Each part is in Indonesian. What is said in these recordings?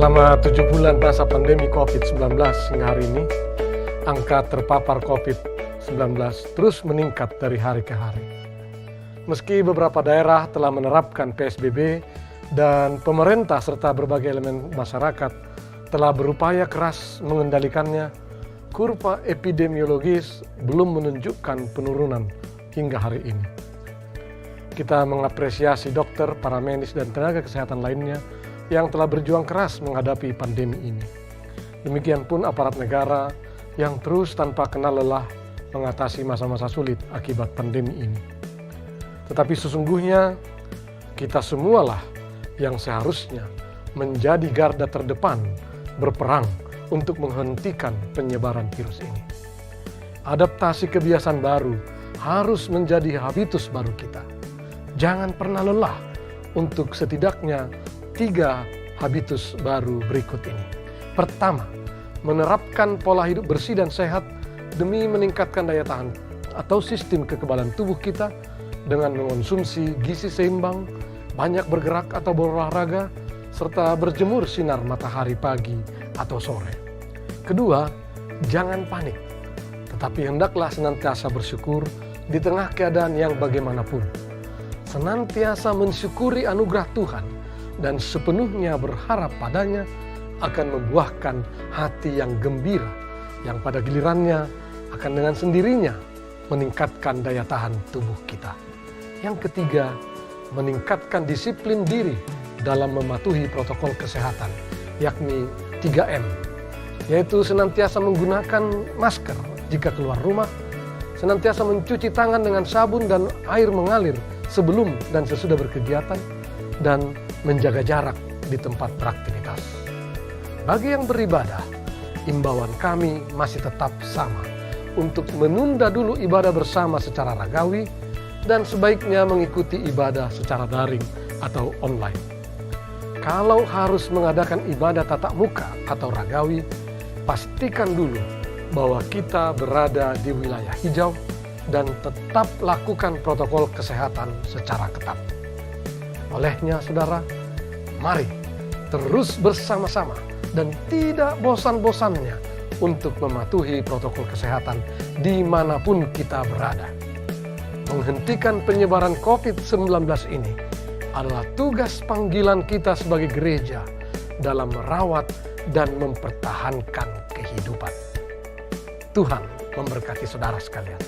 Selama 7 bulan masa pandemi COVID-19 hingga hari ini, angka terpapar COVID-19 terus meningkat dari hari ke hari. Meski beberapa daerah telah menerapkan PSBB dan pemerintah serta berbagai elemen masyarakat telah berupaya keras mengendalikannya, kurva epidemiologis belum menunjukkan penurunan hingga hari ini. Kita mengapresiasi dokter, para medis, dan tenaga kesehatan lainnya yang telah berjuang keras menghadapi pandemi ini. Demikian pun aparat negara yang terus tanpa kenal lelah mengatasi masa-masa sulit akibat pandemi ini. Tetapi sesungguhnya kita semualah yang seharusnya menjadi garda terdepan berperang untuk menghentikan penyebaran virus ini. Adaptasi kebiasaan baru harus menjadi habitus baru kita. Jangan pernah lelah untuk setidaknya 3 habitus baru berikut ini. Pertama, menerapkan pola hidup bersih dan sehat demi meningkatkan daya tahan atau sistem kekebalan tubuh kita dengan mengonsumsi gizi seimbang, banyak bergerak atau berolahraga, serta berjemur sinar matahari pagi atau sore. Kedua, jangan panik, tetapi hendaklah senantiasa bersyukur di tengah keadaan yang bagaimanapun. Senantiasa mensyukuri anugerah Tuhan dan sepenuhnya berharap padanya akan membuahkan hati yang gembira, yang pada gilirannya akan dengan sendirinya meningkatkan daya tahan tubuh kita. Yang ketiga, meningkatkan disiplin diri dalam mematuhi protokol kesehatan, yakni 3M, yaitu senantiasa menggunakan masker jika keluar rumah, senantiasa mencuci tangan dengan sabun dan air mengalir sebelum dan sesudah berkegiatan, dan menjaga jarak di tempat beraktivitas. Bagi yang beribadah, imbauan kami masih tetap sama untuk menunda dulu ibadah bersama secara ragawi dan sebaiknya mengikuti ibadah secara daring atau online. Kalau harus mengadakan ibadah tatap muka atau ragawi, pastikan dulu bahwa kita berada di wilayah hijau dan tetap lakukan protokol kesehatan secara ketat. Olehnya, saudara, mari terus bersama-sama dan tidak bosan-bosannya untuk mematuhi protokol kesehatan dimanapun kita berada. Menghentikan penyebaran COVID-19 ini adalah tugas panggilan kita sebagai gereja dalam merawat dan mempertahankan kehidupan. Tuhan memberkati saudara sekalian.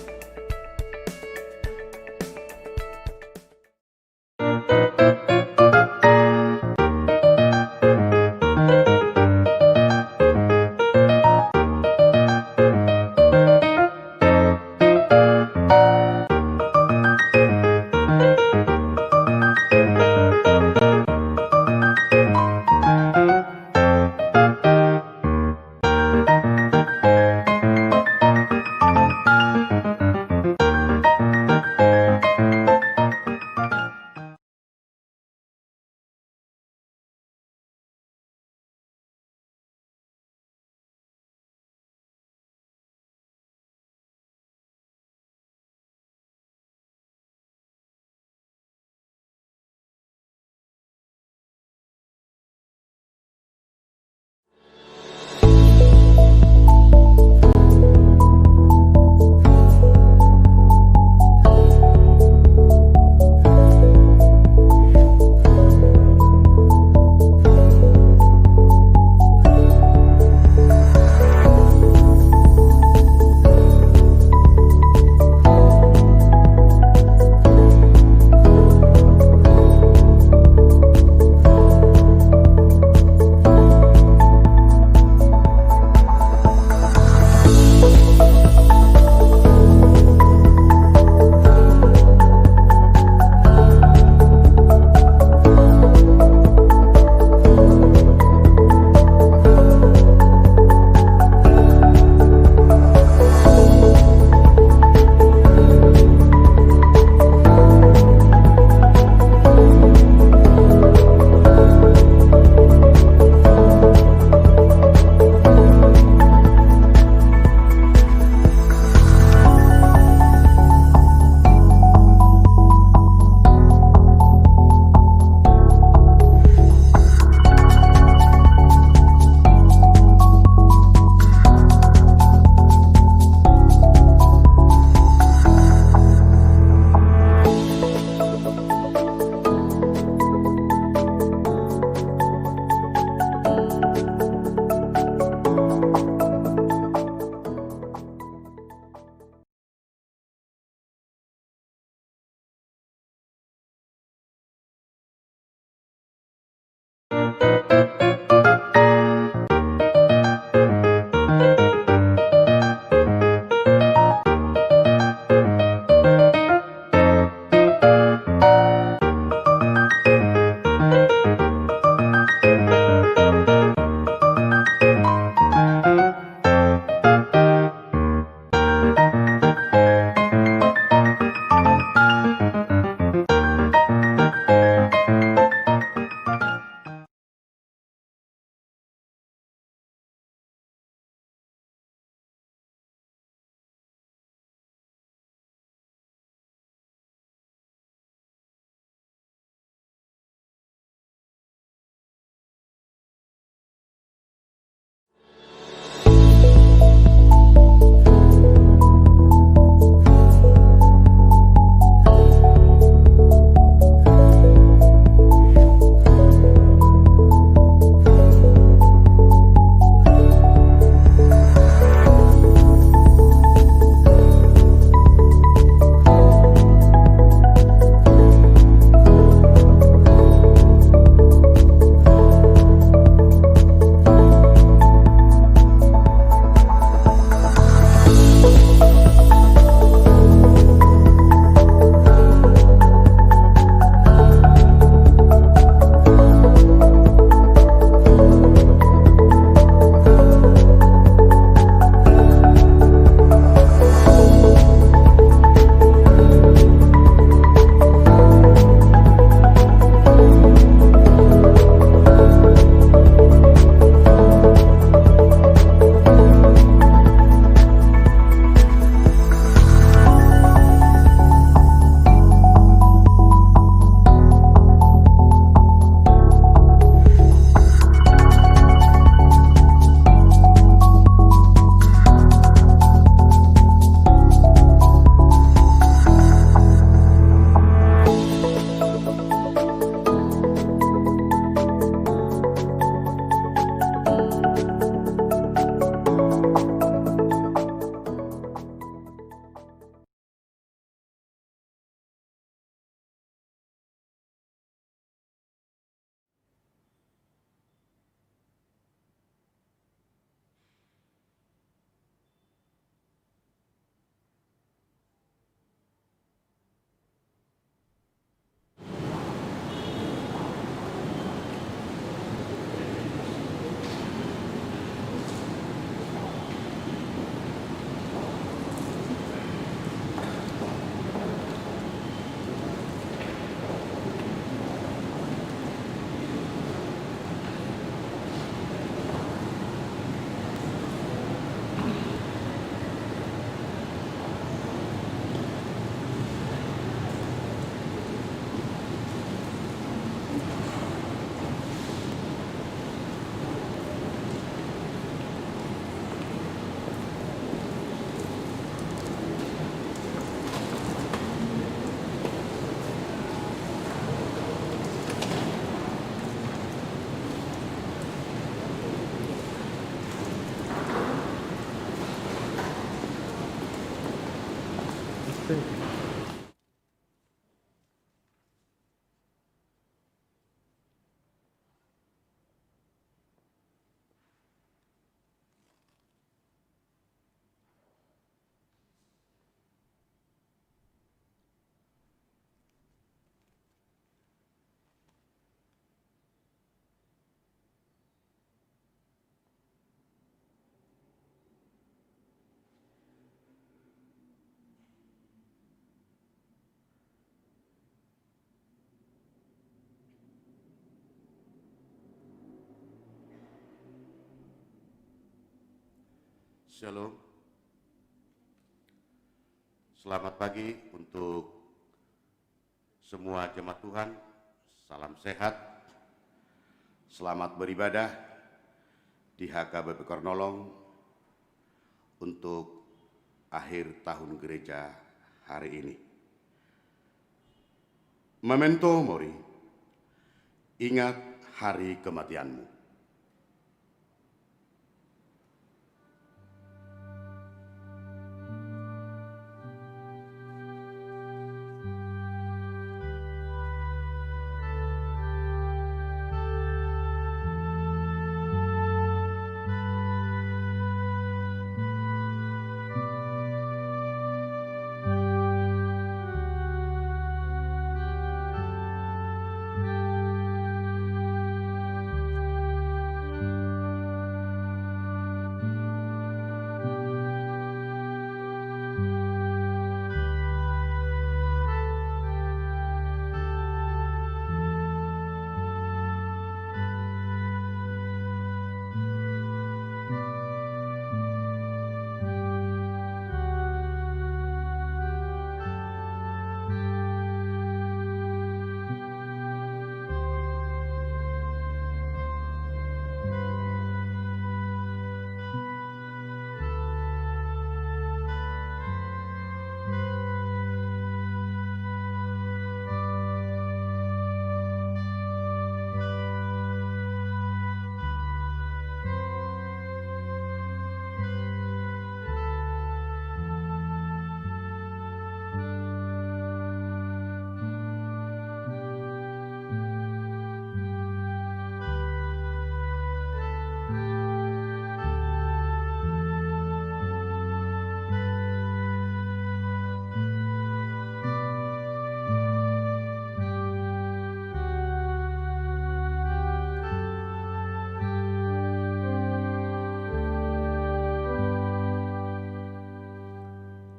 Shalom. Selamat pagi untuk semua jemaat Tuhan. Salam sehat. Selamat beribadah di HKBP Kornolong untuk akhir tahun gereja hari ini. Memento mori, ingat hari kematianmu.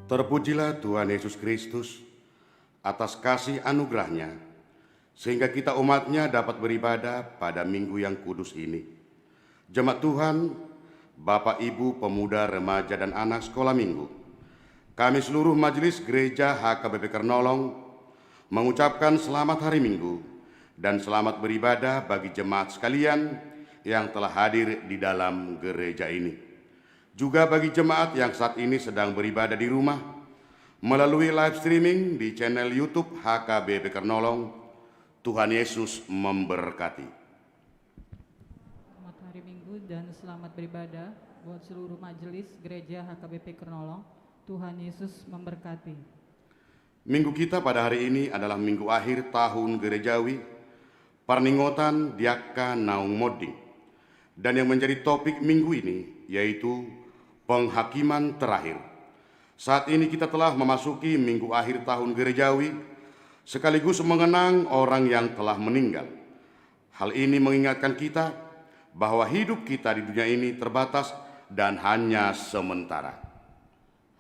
Terpujilah Tuhan Yesus Kristus atas kasih anugerahnya, sehingga kita umatnya dapat beribadah pada minggu yang kudus ini. Jemaat Tuhan, Bapak Ibu pemuda, remaja, dan anak sekolah minggu, kami seluruh majelis gereja HKBP Kernolong mengucapkan selamat hari Minggu dan selamat beribadah bagi jemaat sekalian yang telah hadir di dalam gereja ini. Juga bagi jemaat yang saat ini sedang beribadah di rumah melalui live streaming di channel YouTube HKBP Kernolong, Tuhan Yesus memberkati. Selamat hari Minggu dan selamat beribadah buat seluruh majelis gereja HKBP Kernolong. Tuhan Yesus memberkati. Minggu kita pada hari ini adalah minggu akhir tahun gerejawi, Parningotan Diaka Naung Moding. Dan yang menjadi topik minggu ini yaitu penghakiman terakhir. Saat ini kita telah memasuki minggu akhir tahun gerejawi, sekaligus mengenang orang yang telah meninggal. Hal ini mengingatkan kita bahwa hidup kita di dunia ini terbatas dan hanya sementara.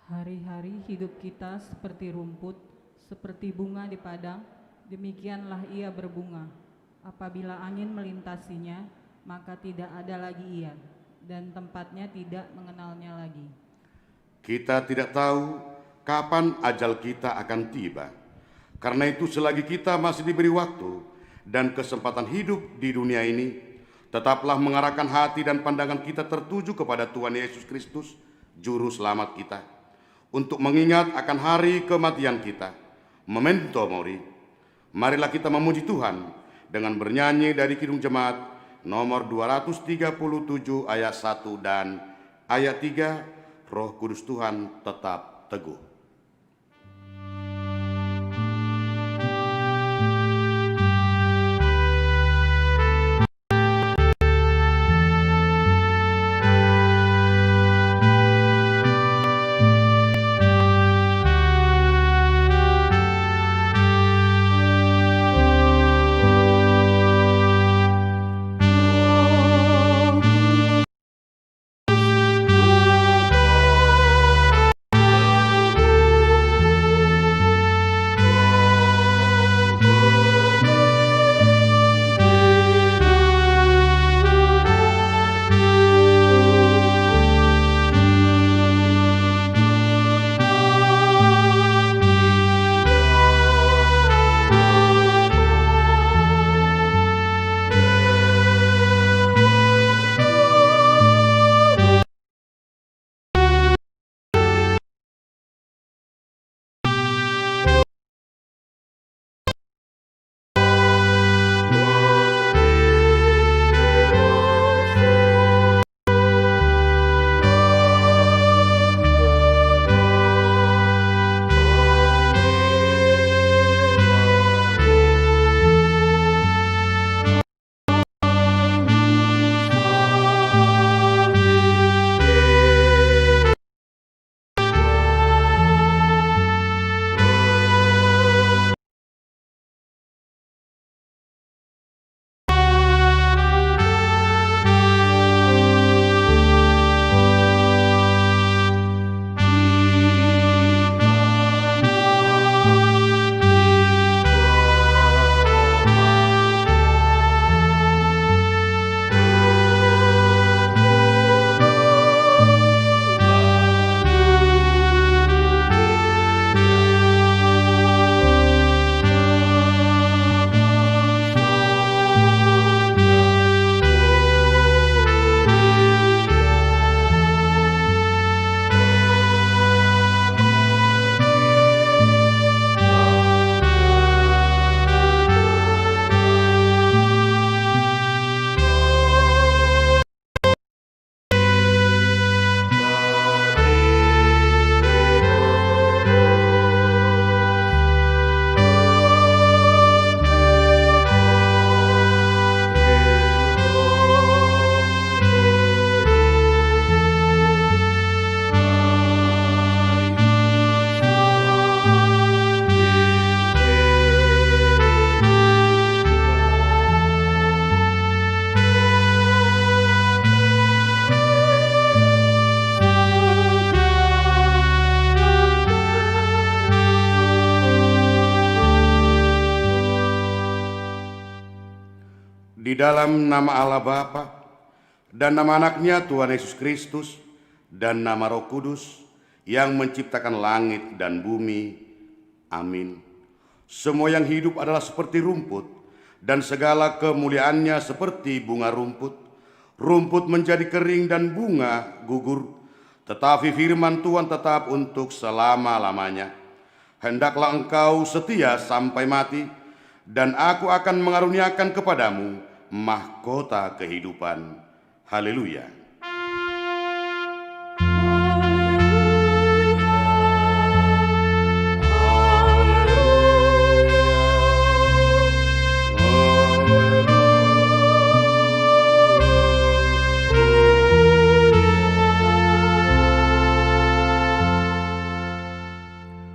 Hari-hari hidup kita seperti rumput, seperti bunga di padang, demikianlah ia berbunga. Apabila angin melintasinya, maka tidak ada lagi ia, dan tempatnya tidak mengenalnya lagi. Kita tidak tahu kapan ajal kita akan tiba. Karena itu selagi kita masih diberi waktu dan kesempatan hidup di dunia ini, tetaplah mengarahkan hati dan pandangan kita tertuju kepada Tuhan Yesus Kristus, Juru Selamat kita, untuk mengingat akan hari kematian kita. Memento mori. Marilah kita memuji Tuhan dengan bernyanyi dari Kidung Jemaat nomor 237 ayat 1 dan ayat 3, Roh Kudus Tuhan tetap teguh. Di dalam nama Allah Bapa dan nama anaknya Tuhan Yesus Kristus dan nama Roh Kudus yang menciptakan langit dan bumi. Amin. Semua yang hidup adalah seperti rumput, dan segala kemuliaannya seperti bunga rumput. Rumput menjadi kering dan bunga gugur, tetapi firman Tuhan tetap untuk selama-lamanya. Hendaklah engkau setia sampai mati, dan aku akan mengaruniakan kepadamu mahkota kehidupan. Haleluya.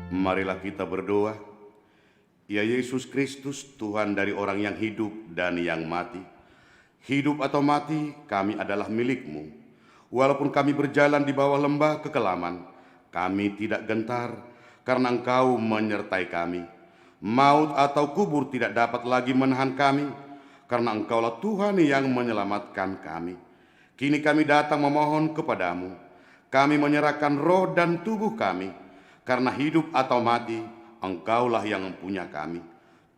Marilah kita berdoa. Ya Yesus Kristus, Tuhan dari orang yang hidup dan yang mati. Hidup atau mati, kami adalah milik-Mu. Walaupun kami berjalan di bawah lembah kekelaman, kami tidak gentar karena Engkau menyertai kami. Maut atau kubur tidak dapat lagi menahan kami, karena Engkaulah Tuhan yang menyelamatkan kami. Kini kami datang memohon kepadamu. Kami menyerahkan roh dan tubuh kami, karena hidup atau mati, Engkaulah yang mempunyai kami.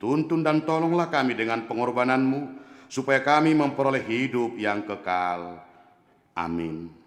Tuntun dan tolonglah kami dengan pengorbanan-Mu, supaya kami memperoleh hidup yang kekal. Amin.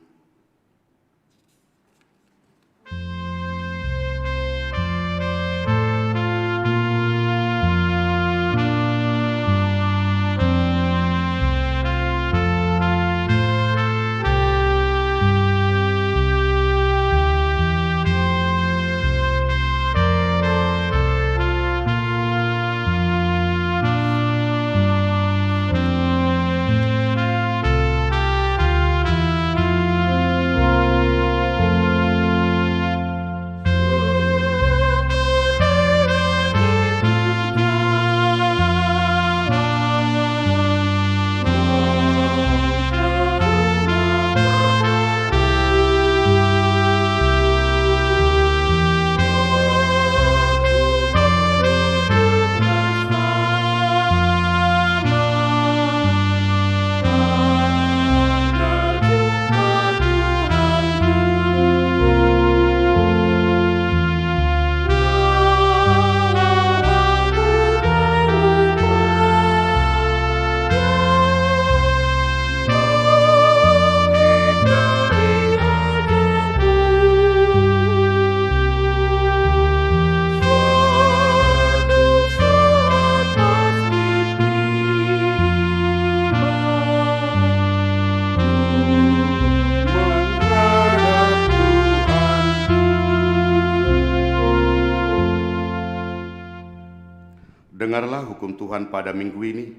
Dengarlah hukum Tuhan pada minggu ini,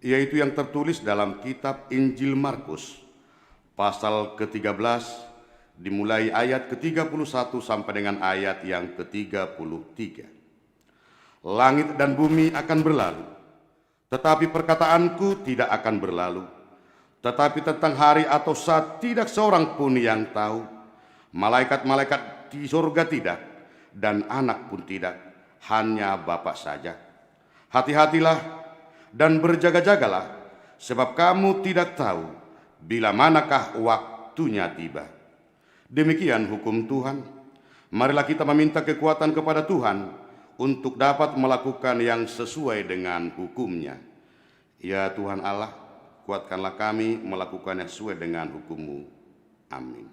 yaitu yang tertulis dalam kitab Injil Markus, pasal ke-13, dimulai ayat ke-31 sampai dengan ayat yang ke-33. Langit dan bumi akan berlalu, tetapi perkataanku tidak akan berlalu. Tetapi tentang hari atau saat tidak seorang pun yang tahu, malaikat-malaikat di surga tidak, dan anak pun tidak, hanya Bapa saja. Hati-hatilah dan berjaga-jagalah, sebab kamu tidak tahu bila manakah waktunya tiba. Demikian hukum Tuhan. Marilah kita meminta kekuatan kepada Tuhan untuk dapat melakukan yang sesuai dengan hukum-Nya. Ya Tuhan Allah, kuatkanlah kami melakukan yang sesuai dengan hukum-Mu. Amin.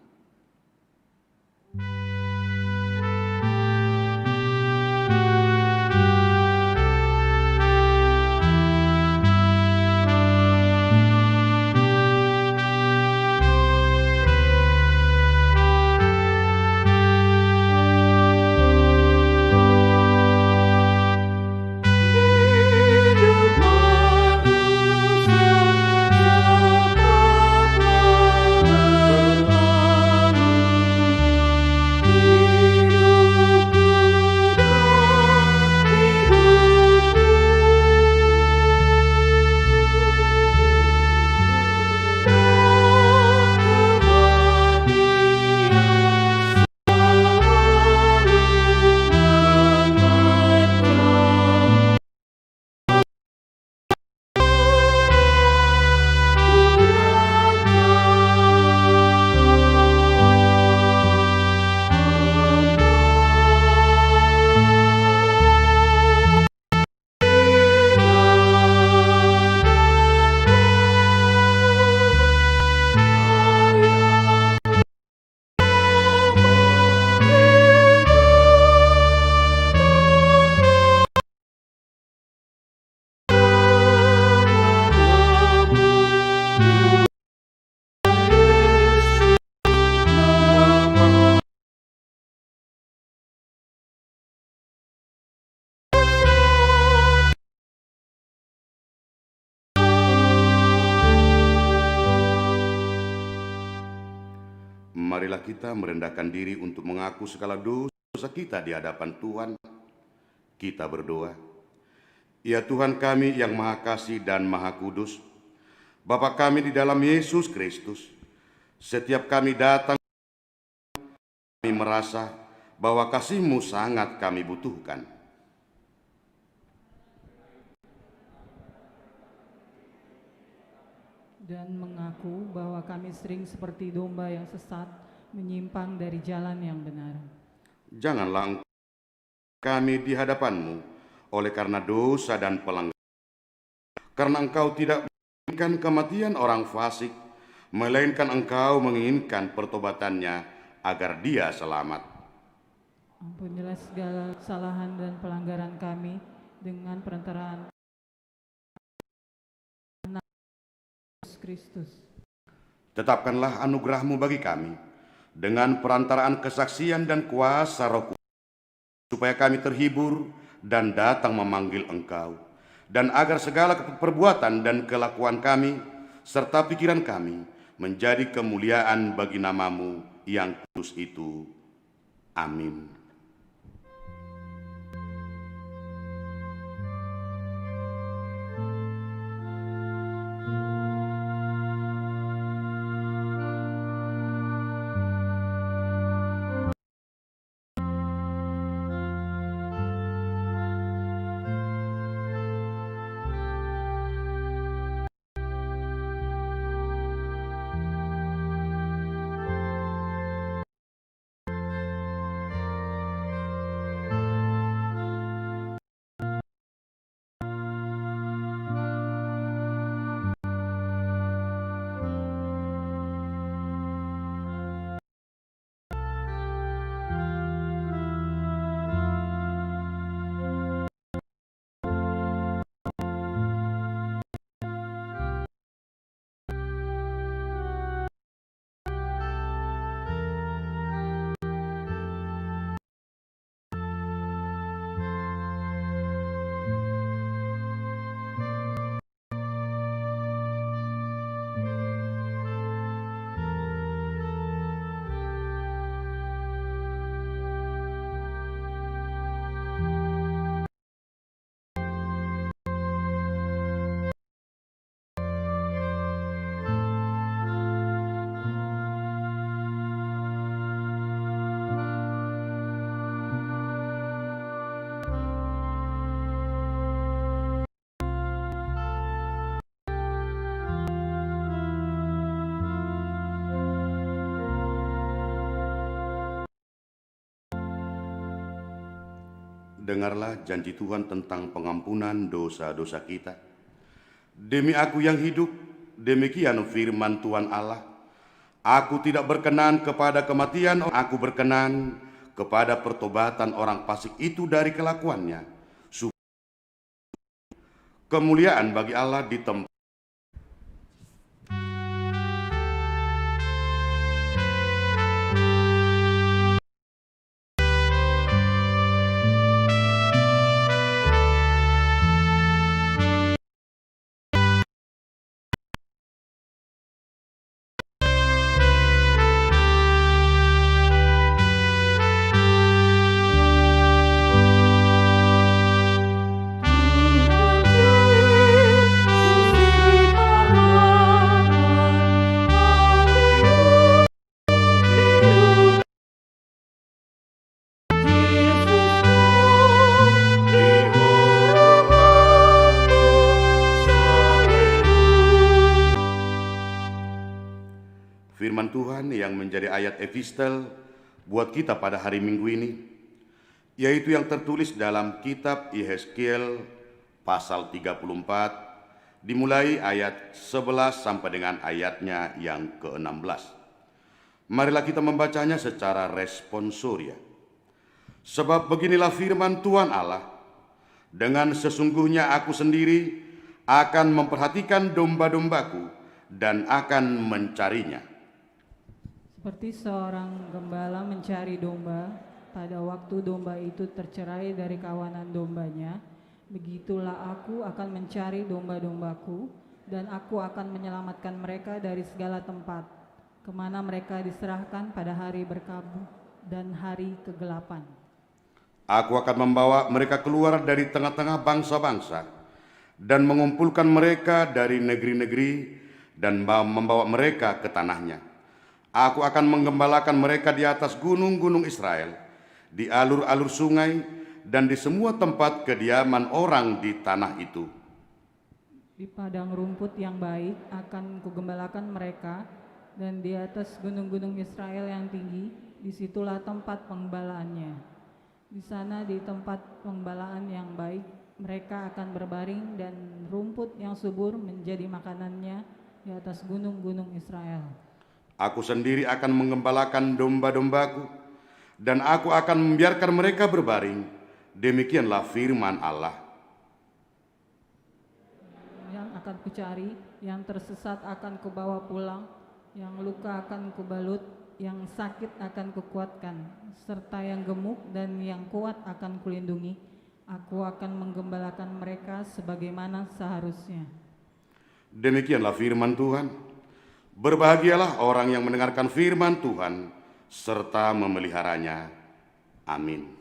marilah kita merendahkan diri untuk mengaku segala dosa kita di hadapan Tuhan. Kita berdoa. Ya Tuhan kami yang Maha Kasih dan Maha Kudus, Bapa kami di dalam Yesus Kristus, setiap kami datang, kami merasa bahwa kasih-Mu sangat kami butuhkan. Dan mengaku bahwa kami sering seperti domba yang sesat, menyimpang dari jalan yang benar. Janganlah kami di hadapan-Mu oleh karena dosa dan pelanggaran. Karena Engkau tidak menginginkan kematian orang fasik, melainkan Engkau menginginkan pertobatannya agar dia selamat. Ampunilah segala kesalahan dan pelanggaran kami dengan perantaraan Yesus Kristus. Tetapkanlah anugerah-Mu bagi kami dengan perantaraan kesaksian dan kuasa Roh Kudus, supaya kami terhibur dan datang memanggil Engkau, dan agar segala perbuatan dan kelakuan kami serta pikiran kami menjadi kemuliaan bagi nama-Mu yang kudus itu. Amin. Dengarlah janji Tuhan tentang pengampunan dosa-dosa kita. Demi Aku yang hidup, demikian firman Tuhan Allah, Aku tidak berkenan kepada kematian, Aku berkenan kepada pertobatan orang fasik itu dari kelakuannya. Kemuliaan bagi Allah di tempat. Firman Tuhan yang menjadi ayat epistel buat kita pada hari Minggu ini, yaitu yang tertulis dalam kitab Yehezkiel pasal 34, dimulai ayat 11 sampai dengan ayatnya yang ke-16. Marilah kita membacanya secara responsoria. Sebab beginilah firman Tuhan Allah, dengan sesungguhnya Aku sendiri akan memperhatikan domba-dombaku dan akan mencarinya. Seperti seorang gembala mencari domba, pada waktu domba itu tercerai dari kawanan dombanya, begitulah Aku akan mencari domba-dombaku, dan Aku akan menyelamatkan mereka dari segala tempat. kemana mereka diserahkan pada hari berkabut dan hari kegelapan. Aku akan membawa mereka keluar dari tengah-tengah bangsa-bangsa dan mengumpulkan mereka dari negeri-negeri dan membawa mereka ke tanahnya. Aku akan menggembalakan mereka di atas gunung-gunung Israel, di alur-alur sungai, dan di semua tempat kediaman orang di tanah itu. Di padang rumput yang baik akan kugembalakan mereka, dan di atas gunung-gunung Israel yang tinggi, disitulah tempat penggembalaannya. Di sana di tempat penggembalaan yang baik, mereka akan berbaring dan rumput yang subur menjadi makanannya di atas gunung-gunung Israel. Aku sendiri akan menggembalakan domba-dombaku, dan aku akan membiarkan mereka berbaring. Demikianlah firman Allah. Yang akan kucari, yang tersesat akan kubawa pulang, yang luka akan kubalut, yang sakit akan kukuatkan, serta yang gemuk dan yang kuat akan kulindungi. Aku akan menggembalakan mereka sebagaimana seharusnya. Demikianlah firman Tuhan. Berbahagialah orang yang mendengarkan firman Tuhan serta memeliharanya. Amin.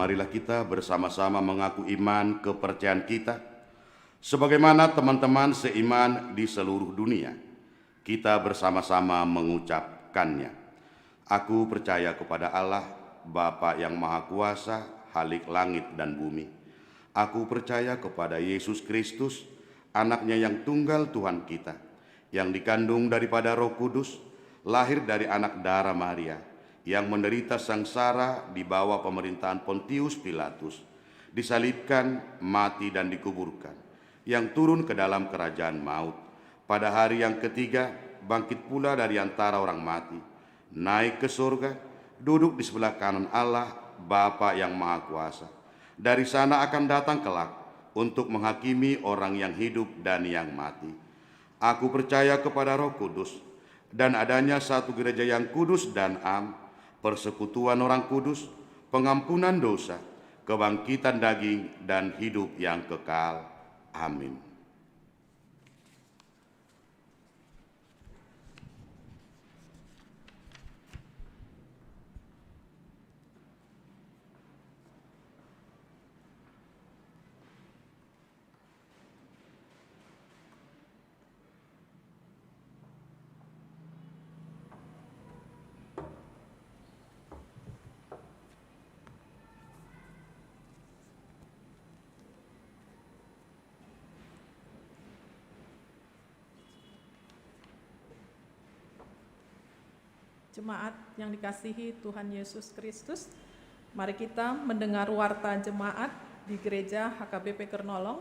Marilah kita bersama-sama mengaku iman kepercayaan kita, sebagaimana teman-teman seiman di seluruh dunia. Kita bersama-sama mengucapkannya. Aku percaya kepada Allah, Bapa yang Maha Kuasa, Khalik langit dan bumi. Aku percaya kepada Yesus Kristus, anaknya yang tunggal Tuhan kita, yang dikandung daripada Roh Kudus, lahir dari anak darah Maria, yang menderita sangsara di bawah pemerintahan Pontius Pilatus, disalibkan, mati dan dikuburkan, yang turun ke dalam kerajaan maut. Pada hari yang ketiga, bangkit pula dari antara orang mati, naik ke surga, duduk di sebelah kanan Allah, Bapa yang Maha Kuasa. Dari sana akan datang kelak untuk menghakimi orang yang hidup dan yang mati. Aku percaya kepada Roh Kudus, dan adanya satu gereja yang kudus dan am, persekutuan orang kudus, pengampunan dosa, kebangkitan daging, dan hidup yang kekal. Amin. Jemaat yang dikasihi Tuhan Yesus Kristus, mari kita mendengar warta jemaat di Gereja HKBP Kernolong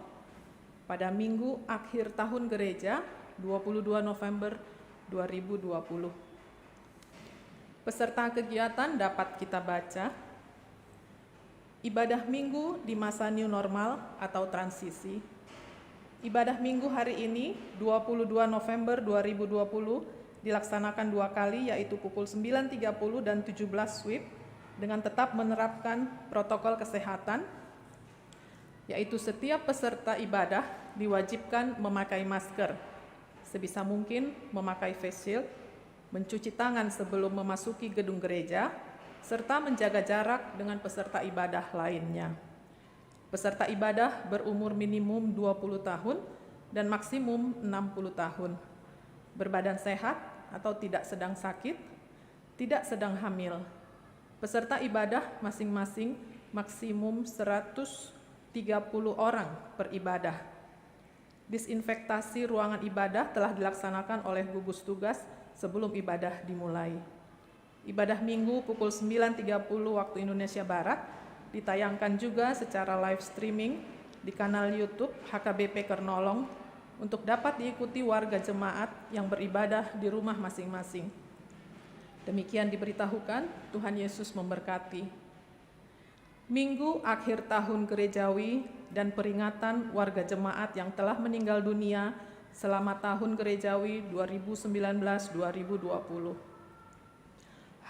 pada Minggu akhir tahun gereja 22 November 2020. Peserta kegiatan dapat kita baca, ibadah minggu di masa new normal atau transisi. Ibadah minggu hari ini 22 November 2020 dilaksanakan 2 kali, yaitu pukul 9.30 dan 17 WIB, dengan tetap menerapkan protokol kesehatan yaitu setiap peserta ibadah diwajibkan memakai masker, sebisa mungkin memakai face shield, mencuci tangan sebelum memasuki gedung gereja, serta menjaga jarak dengan peserta ibadah lainnya. Peserta ibadah berumur minimum 20 tahun dan maksimum 60 tahun, berbadan sehat atau tidak sedang sakit, tidak sedang hamil. Peserta ibadah masing-masing maksimum 130 orang per ibadah. Disinfektasi ruangan ibadah telah dilaksanakan oleh gugus tugas sebelum ibadah dimulai. Ibadah Minggu pukul 9.30 waktu Indonesia Barat ditayangkan juga secara live streaming di kanal YouTube HKBP Kernolong untuk dapat diikuti warga jemaat yang beribadah di rumah masing-masing. Demikian diberitahukan, Tuhan Yesus memberkati. Minggu akhir tahun gerejawi dan peringatan warga jemaat yang telah meninggal dunia selama tahun gerejawi 2019-2020.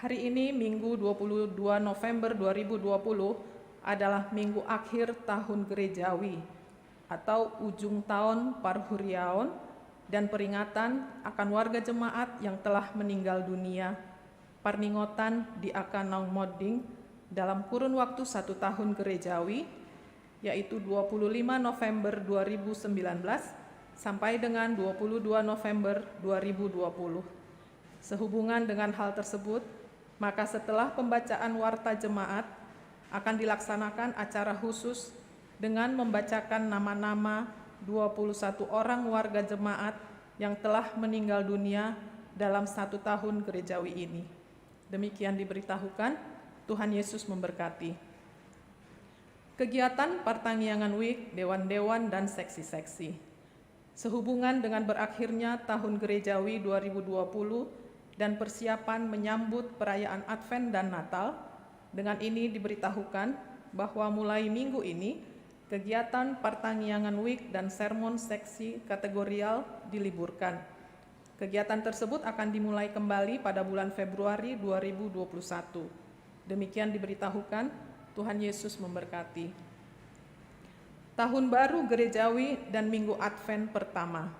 Hari ini, Minggu 22 November 2020, adalah minggu akhir tahun gerejawi atau ujung tahun Parhuriaon dan peringatan akan warga jemaat yang telah meninggal dunia, parningotan di Akanong Modding dalam kurun waktu 1 tahun gerejawi, yaitu 25 November 2019 sampai dengan 22 November 2020. Sehubungan dengan hal tersebut, maka setelah pembacaan warta jemaat akan dilaksanakan acara khusus dengan membacakan nama-nama 21 orang warga jemaat yang telah meninggal dunia dalam 1 tahun gerejawi ini. Demikian diberitahukan, Tuhan Yesus memberkati. Kegiatan Partangiangan Week, dewan-dewan dan seksi-seksi. Sehubungan dengan berakhirnya tahun gerejawi 2020 dan persiapan menyambut perayaan Advent dan Natal, dengan ini diberitahukan bahwa mulai minggu ini, kegiatan Partangiangan Week dan sermon seksi kategorial diliburkan. Kegiatan tersebut akan dimulai kembali pada bulan Februari 2021. Demikian diberitahukan, Tuhan Yesus memberkati. Tahun Baru Gerejawi dan Minggu Advent pertama.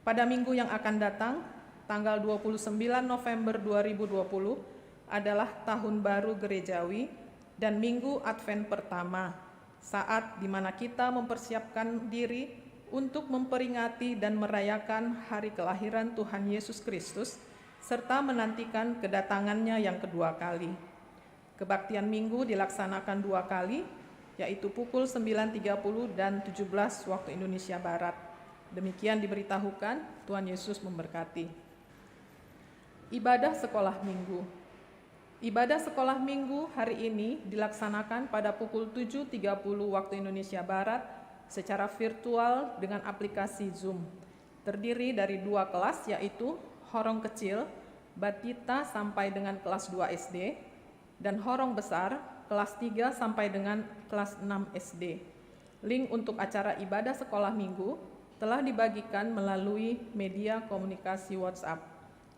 Pada minggu yang akan datang, tanggal 29 November 2020, adalah Tahun Baru Gerejawi dan Minggu Advent pertama, saat di mana kita mempersiapkan diri untuk memperingati dan merayakan hari kelahiran Tuhan Yesus Kristus, serta menantikan kedatangannya yang kedua kali. Kebaktian Minggu dilaksanakan 2 kali, yaitu pukul 9.30 dan 17 waktu Indonesia Barat. Demikian diberitahukan, Tuhan Yesus memberkati. Ibadah Sekolah Minggu. Ibadah Sekolah Minggu hari ini dilaksanakan pada pukul 7.30 waktu Indonesia Barat secara virtual dengan aplikasi Zoom. Terdiri dari 2 kelas, yaitu Horong Kecil, Batita sampai dengan kelas 2 SD, dan Horong Besar, kelas 3 sampai dengan kelas 6 SD. Link untuk acara ibadah sekolah minggu telah dibagikan melalui media komunikasi WhatsApp.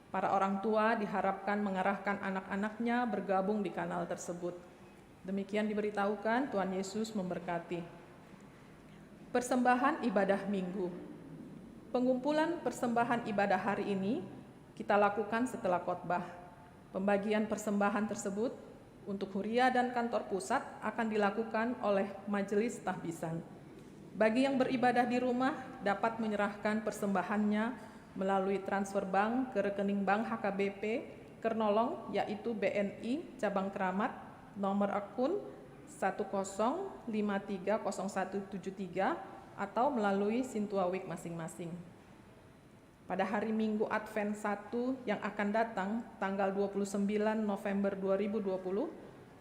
Para orang tua diharapkan mengarahkan anak-anaknya bergabung di kanal tersebut. Demikian diberitahukan, Tuhan Yesus memberkati. Persembahan ibadah minggu. Pengumpulan persembahan ibadah hari ini kita lakukan setelah khotbah. Pembagian persembahan tersebut untuk Huria dan kantor pusat akan dilakukan oleh Majelis Tahbisan. Bagi yang beribadah di rumah dapat menyerahkan persembahannya melalui transfer bank ke rekening bank HKBP Kernolong, yaitu BNI Cabang Keramat, nomor akun 10530173 atau melalui Sintuawik masing-masing. Pada hari Minggu Advent 1 yang akan datang, tanggal 29 November 2020,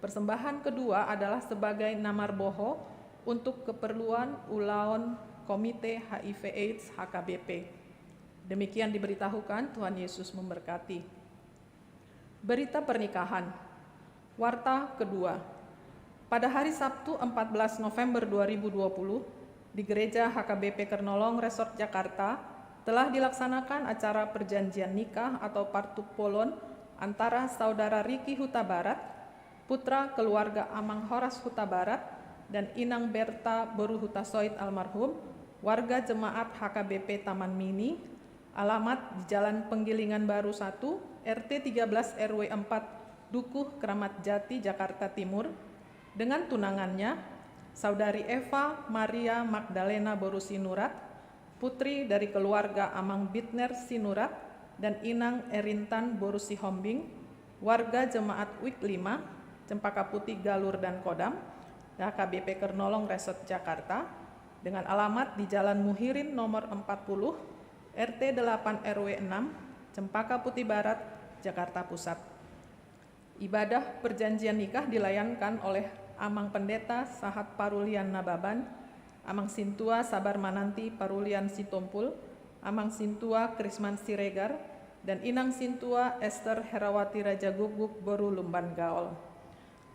persembahan kedua adalah sebagai namar boho untuk keperluan Ulaon Komite HIV/AIDS HKBP. Demikian diberitahukan, Tuhan Yesus memberkati. Berita pernikahan. Warta kedua. Pada hari Sabtu 14 November 2020, di Gereja HKBP Kernolong Resort Jakarta, telah dilaksanakan acara perjanjian nikah atau partupolon antara Saudara Riki Huta Barat, putra keluarga Amang Horas Huta Barat, dan Inang Berta Boruhutasoid almarhum, warga jemaat HKBP Taman Mini, alamat di Jalan Penggilingan Baru 1, RT 13 RW 4, Dukuh, Kramat Jati, Jakarta Timur, dengan tunangannya, Saudari Eva Maria Magdalena Boru Sinurat, putri dari keluarga Amang Bitner Sinurat, dan Inang Erintan Boru Sihombing, warga jemaat WIK 5, Cempaka Putih Galur dan Kodam, HKBP Kernolong Resort Jakarta, dengan alamat di Jalan Muhirin nomor 40, RT 8 RW 6, Cempaka Putih Barat, Jakarta Pusat. Ibadah perjanjian nikah dilayankan oleh Amang Pendeta Sahat Parulian Nababan, Amang Sintua Sabar Mananti Parulian Sitompul, Amang Sintua Krisman Siregar, dan Inang Sintua Esther Herawati Raja Guguk Boru Lumban Gaol.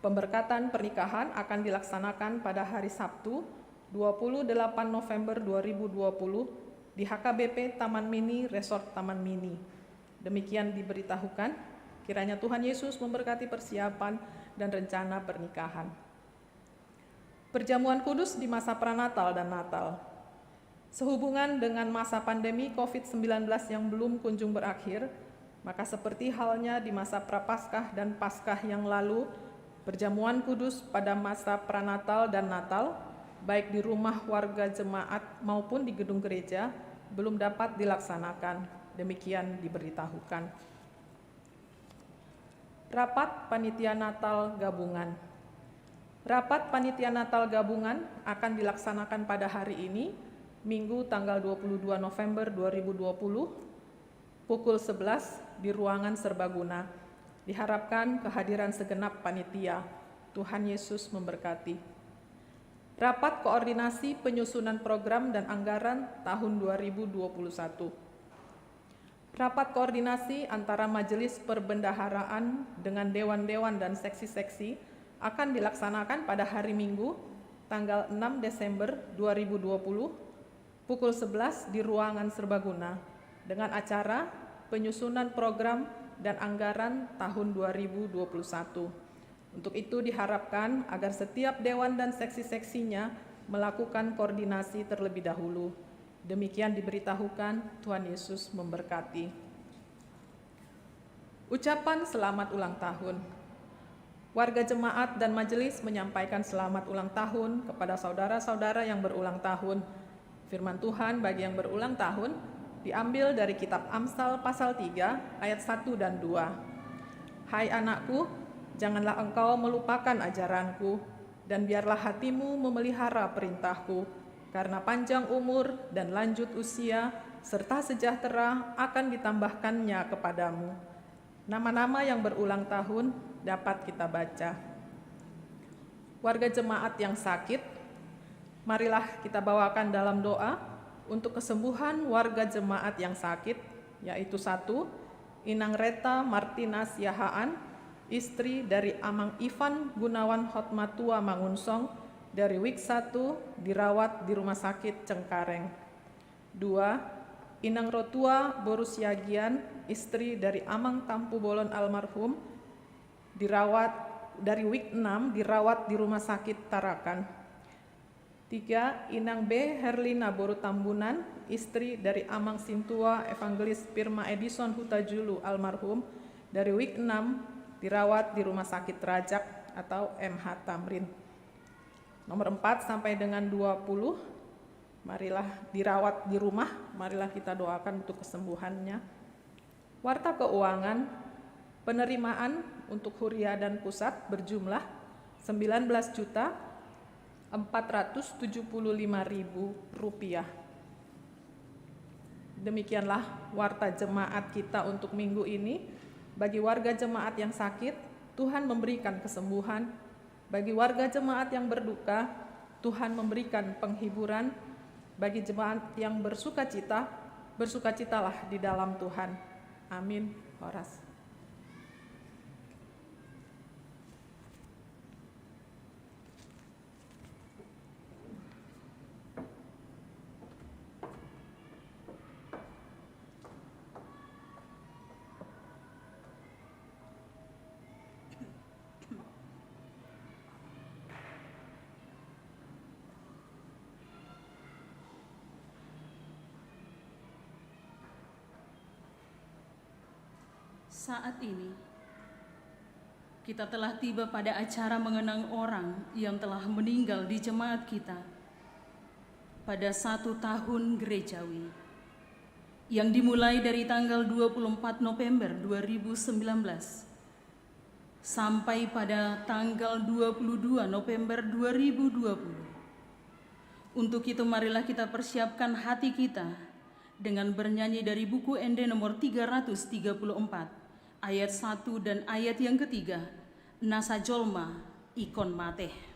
Pemberkatan pernikahan akan dilaksanakan pada hari Sabtu 28 November 2020 di HKBP Taman Mini Resort Taman Mini. Demikian diberitahukan, kiranya Tuhan Yesus memberkati persiapan dan rencana pernikahan. Perjamuan kudus di masa pranatal dan Natal. Sehubungan dengan masa pandemi COVID-19 yang belum kunjung berakhir, maka seperti halnya di masa Prapaskah dan Paskah yang lalu, perjamuan kudus pada masa pranatal dan Natal, baik di rumah warga jemaat maupun di gedung gereja, belum dapat dilaksanakan. Demikian diberitahukan. Rapat Panitia Natal Gabungan. Rapat Panitia Natal Gabungan akan dilaksanakan pada hari ini, Minggu tanggal 22 November 2020, pukul 11 di ruangan serbaguna. Diharapkan kehadiran segenap panitia. Tuhan Yesus memberkati. Rapat Koordinasi Penyusunan Program dan Anggaran tahun 2021. Rapat koordinasi antara Majelis Perbendaharaan dengan Dewan-Dewan dan Seksi-Seksi akan dilaksanakan pada hari Minggu, tanggal 6 Desember 2020, pukul 11 di ruangan serbaguna, dengan acara penyusunan program dan anggaran tahun 2021. Untuk itu diharapkan agar setiap dewan dan seksi-seksinya melakukan koordinasi terlebih dahulu. Demikian diberitahukan, Tuhan Yesus memberkati. Ucapan selamat ulang tahun. Warga jemaat dan majelis menyampaikan selamat ulang tahun kepada saudara-saudara yang berulang tahun. Firman Tuhan bagi yang berulang tahun diambil dari kitab Amsal pasal 3 ayat 1 dan 2. Hai anakku, janganlah engkau melupakan ajaranku, dan biarlah hatimu memelihara perintahku, karena panjang umur dan lanjut usia serta sejahtera akan ditambahkannya kepadamu. Nama-nama yang berulang tahun dapat kita baca. Warga jemaat yang sakit, marilah kita bawakan dalam doa untuk kesembuhan warga jemaat yang sakit, yaitu 1. Inang Reta Martina Siahaan, istri dari Amang Ivan Gunawan Hotmatua Mangunsong, dari WIK 1, dirawat di Rumah Sakit Cengkareng. 2. Inang Rotua Boru Siagian, istri dari Amang Tampu Bolon almarhum, dirawat dari WIK 6, dirawat di Rumah Sakit Tarakan. 3. Inang B. Herlina Boru Tambunan, istri dari Amang Sintua Evangelis Pirma Edison Hutajulu almarhum, dari WIK 6, dirawat di Rumah Sakit Rajak atau MH Tamrin. Nomor 4 sampai dengan 20, marilah dirawat di rumah, marilah kita doakan untuk kesembuhannya. Warta keuangan, penerimaan untuk Huria dan Pusat berjumlah 19.475.000 rupiah. Demikianlah warta jemaat kita untuk minggu ini. Bagi warga jemaat yang sakit, Tuhan memberikan kesembuhan. Bagi warga jemaat yang berduka, Tuhan memberikan penghiburan. Bagi jemaat yang bersukacita, bersukacitalah di dalam Tuhan. Amin. Horas. Saat ini, kita telah tiba pada acara mengenang orang yang telah meninggal di jemaat kita pada 1 tahun gerejawi, yang dimulai dari tanggal 24 November 2019 sampai pada tanggal 22 November 2020. Untuk itu marilah kita persiapkan hati kita dengan bernyanyi dari buku ND nomor 334, ayat 1 dan ayat yang ketiga, Nasa Jolma Ikon Mateh.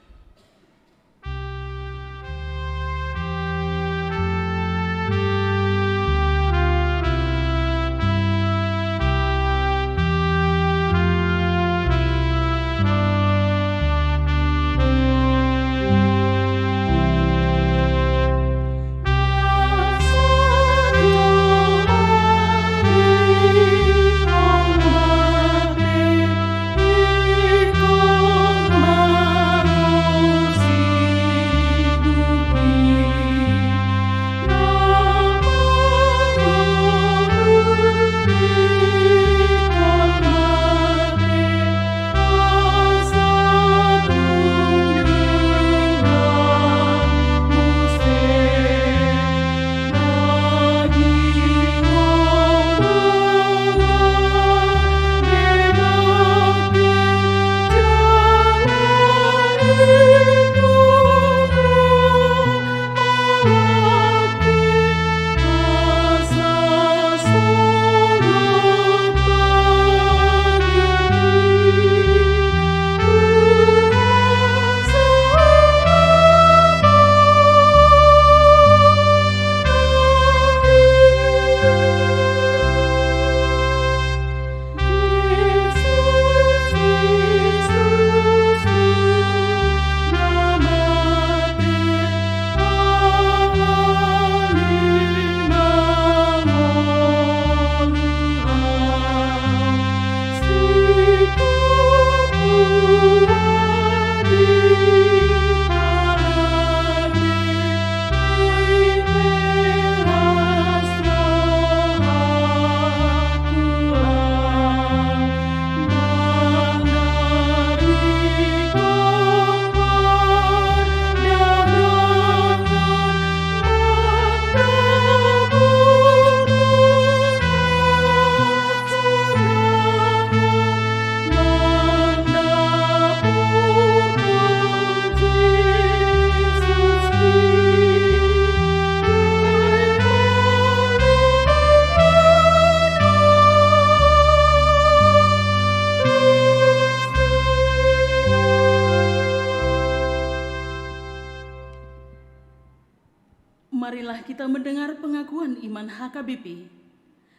Marilah kita mendengar pengakuan iman HKBP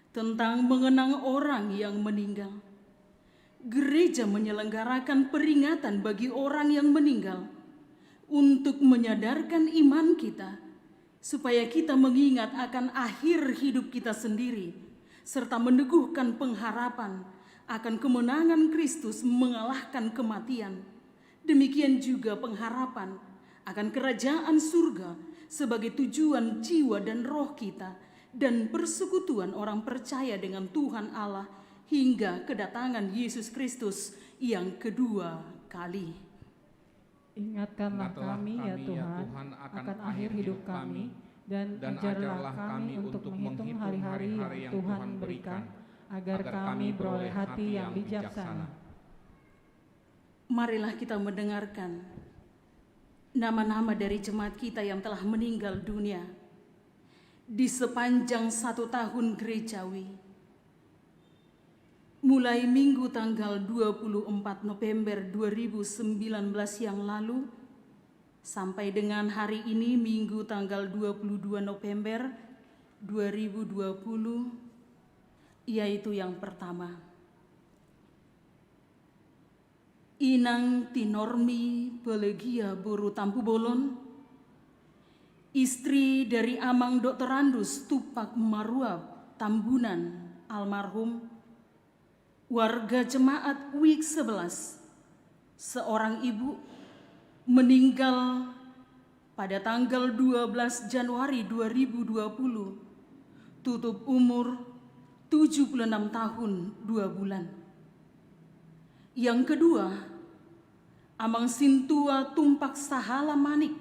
tentang mengenang orang yang meninggal. Gereja menyelenggarakan peringatan bagi orang yang meninggal untuk menyadarkan iman kita, supaya kita mengingat akan akhir hidup kita sendiri, serta meneguhkan pengharapan akan kemenangan Kristus mengalahkan kematian. Demikian juga pengharapan akan kerajaan surga sebagai tujuan jiwa dan roh kita, dan persekutuan orang percaya dengan Tuhan Allah hingga kedatangan Yesus Kristus yang kedua kali. Ingatkanlah kami ya Tuhan akan akhir hidup kami, dan ajarlah kami untuk menghitung hari-hari yang Tuhan berikan, agar kami beroleh hati yang bijaksana. Marilah kita mendengarkan nama-nama dari jemaat kita yang telah meninggal dunia di sepanjang 1 tahun gerejawi, mulai Minggu tanggal 24 November 2019 yang lalu sampai dengan hari ini Minggu tanggal 22 November 2020, yaitu yang pertama, Inang Tinormi Belegia Boru Tampu Bolon, istri dari Amang Dr. Andus Tupak Maruab Tambunan almarhum, warga jemaat WIK 11, seorang ibu, meninggal pada tanggal 12 Januari 2020, tutup umur 76 tahun 2 bulan. Yang kedua, Amang Sintua Tumpak Sahala Manik,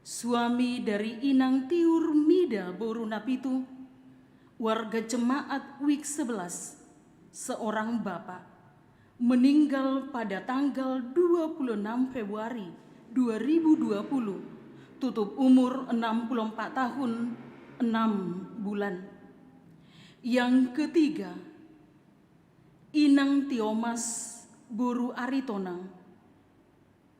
suami dari Inang Tiur Mida Boru Napitu, warga jemaat Wik 11, seorang bapak, meninggal pada tanggal 26 Februari 2020, tutup umur 64 tahun 6 bulan. Yang ketiga, Inang Tiomas Boru Aritonang,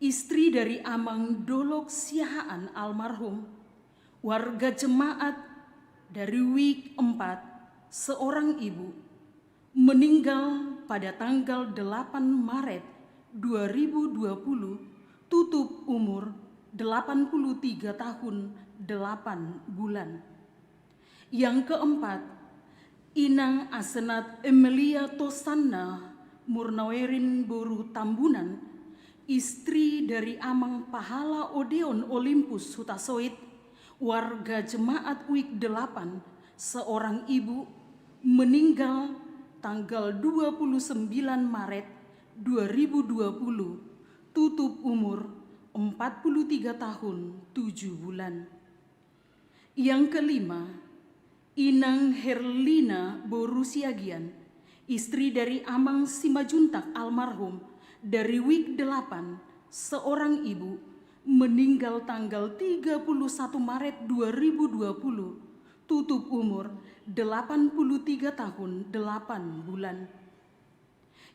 istri dari Amang Dolok Siahaan almarhum, warga jemaat dari Wik 4, seorang ibu, meninggal pada tanggal 8 Maret 2020, tutup umur 83 tahun 8 bulan. Yang keempat, Inang Asenat Emilia Tosanna Murnawerin Boru Tambunan, istri dari Amang Pahala Odeon Olympus Hutasoit, warga jemaat Wik 8, seorang ibu, meninggal tanggal 29 Maret 2020, tutup umur 43 tahun 7 bulan. Yang kelima, Inang Herlina Boru Siagian, istri dari Amang Simajuntak almarhum, dari Wik 8, seorang ibu, meninggal tanggal 31 Maret 2020, tutup umur 83 tahun 8 bulan.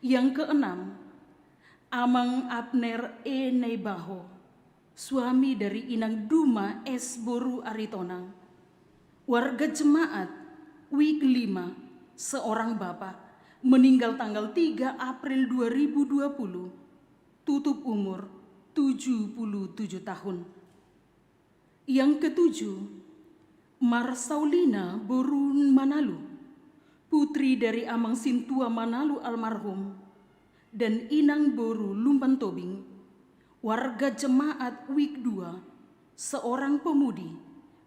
Yang keenam, Amang Abner E. Neibaho, suami dari Inang Duma S. Boru Aritonang, warga jemaat Wik 5, seorang bapak, meninggal tanggal 3 April 2020, tutup umur 77 tahun. Yang ketujuh, Marsaulina Boru Manalu, putri dari Amang Sintua Manalu almarhum, dan Inang Boru Lumban Tobing, warga jemaat Wik 2, seorang pemudi,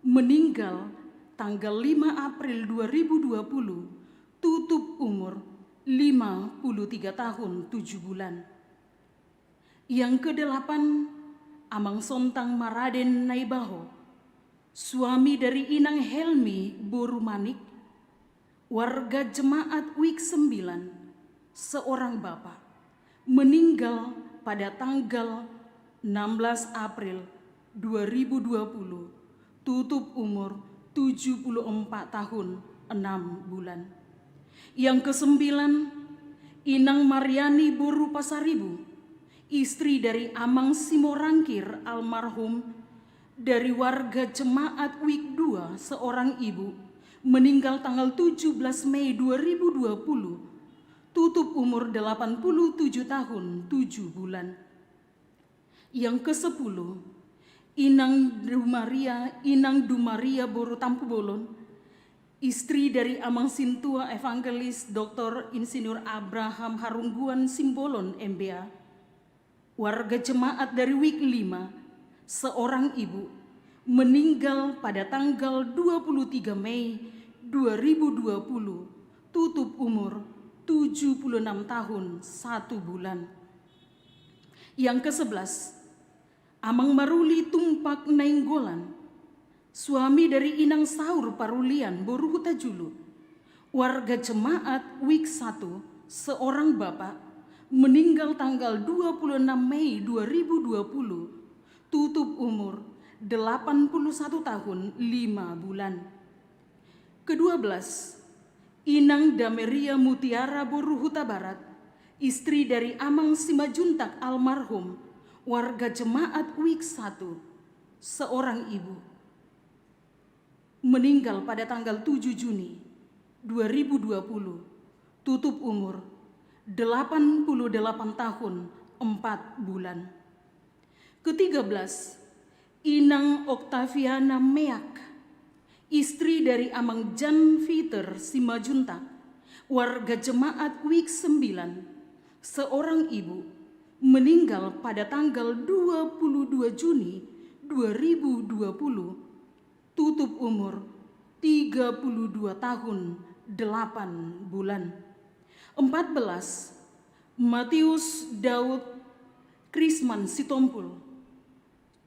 meninggal tanggal 5 April 2020, tutup umur 53 tahun 7 bulan. Yang kedelapan, Amang Sontang Maraden Naibaho, suami dari Inang Helmi Boru Manik, warga jemaat Wik 9, seorang bapak, meninggal pada tanggal 16 April 2020, tutup umur 74 tahun 6 bulan. Yang kesembilan, Inang Mariani Boru Pasaribu, istri dari Amang Simorangkir almarhum, dari warga jemaat Wik 2, seorang ibu, meninggal tanggal 17 Mei 2020, tutup umur 87 tahun 7 bulan. Yang ke-10, Inang Dumaria Boru Tampu Bolon, istri dari Amang Sintua Evangelis Dr. Insinyur Abraham Harungguan Simbolon MBA, warga jemaat dari Wik 5, seorang ibu, meninggal pada tanggal 23 Mei 2020, tutup umur 76 tahun 1 bulan. Yang ke-11, Amang Maruli Tumpak Nainggolan, suami dari Inang Saur Parulian Boru Hutajulu, warga jemaat Wik 1, seorang bapak, meninggal tanggal 26 Mei 2020, tutup umur 81 tahun 5 bulan. Ke-12, Inang Dameria Mutiara Boru Huta Barat, istri dari Amang Simajuntak almarhum, warga jemaat Wik 1, seorang ibu, meninggal pada tanggal 7 Juni 2020, tutup umur 88 tahun 4 bulan. Ke-13, Inang Oktaviana Meak, istri dari Amang Jan Fiter Simajuntak, warga jemaat Wik 9, seorang ibu, meninggal pada tanggal 22 Juni 2020, tutup umur 32 tahun 8 bulan. 14. Matius Daud Krisman Sitompul,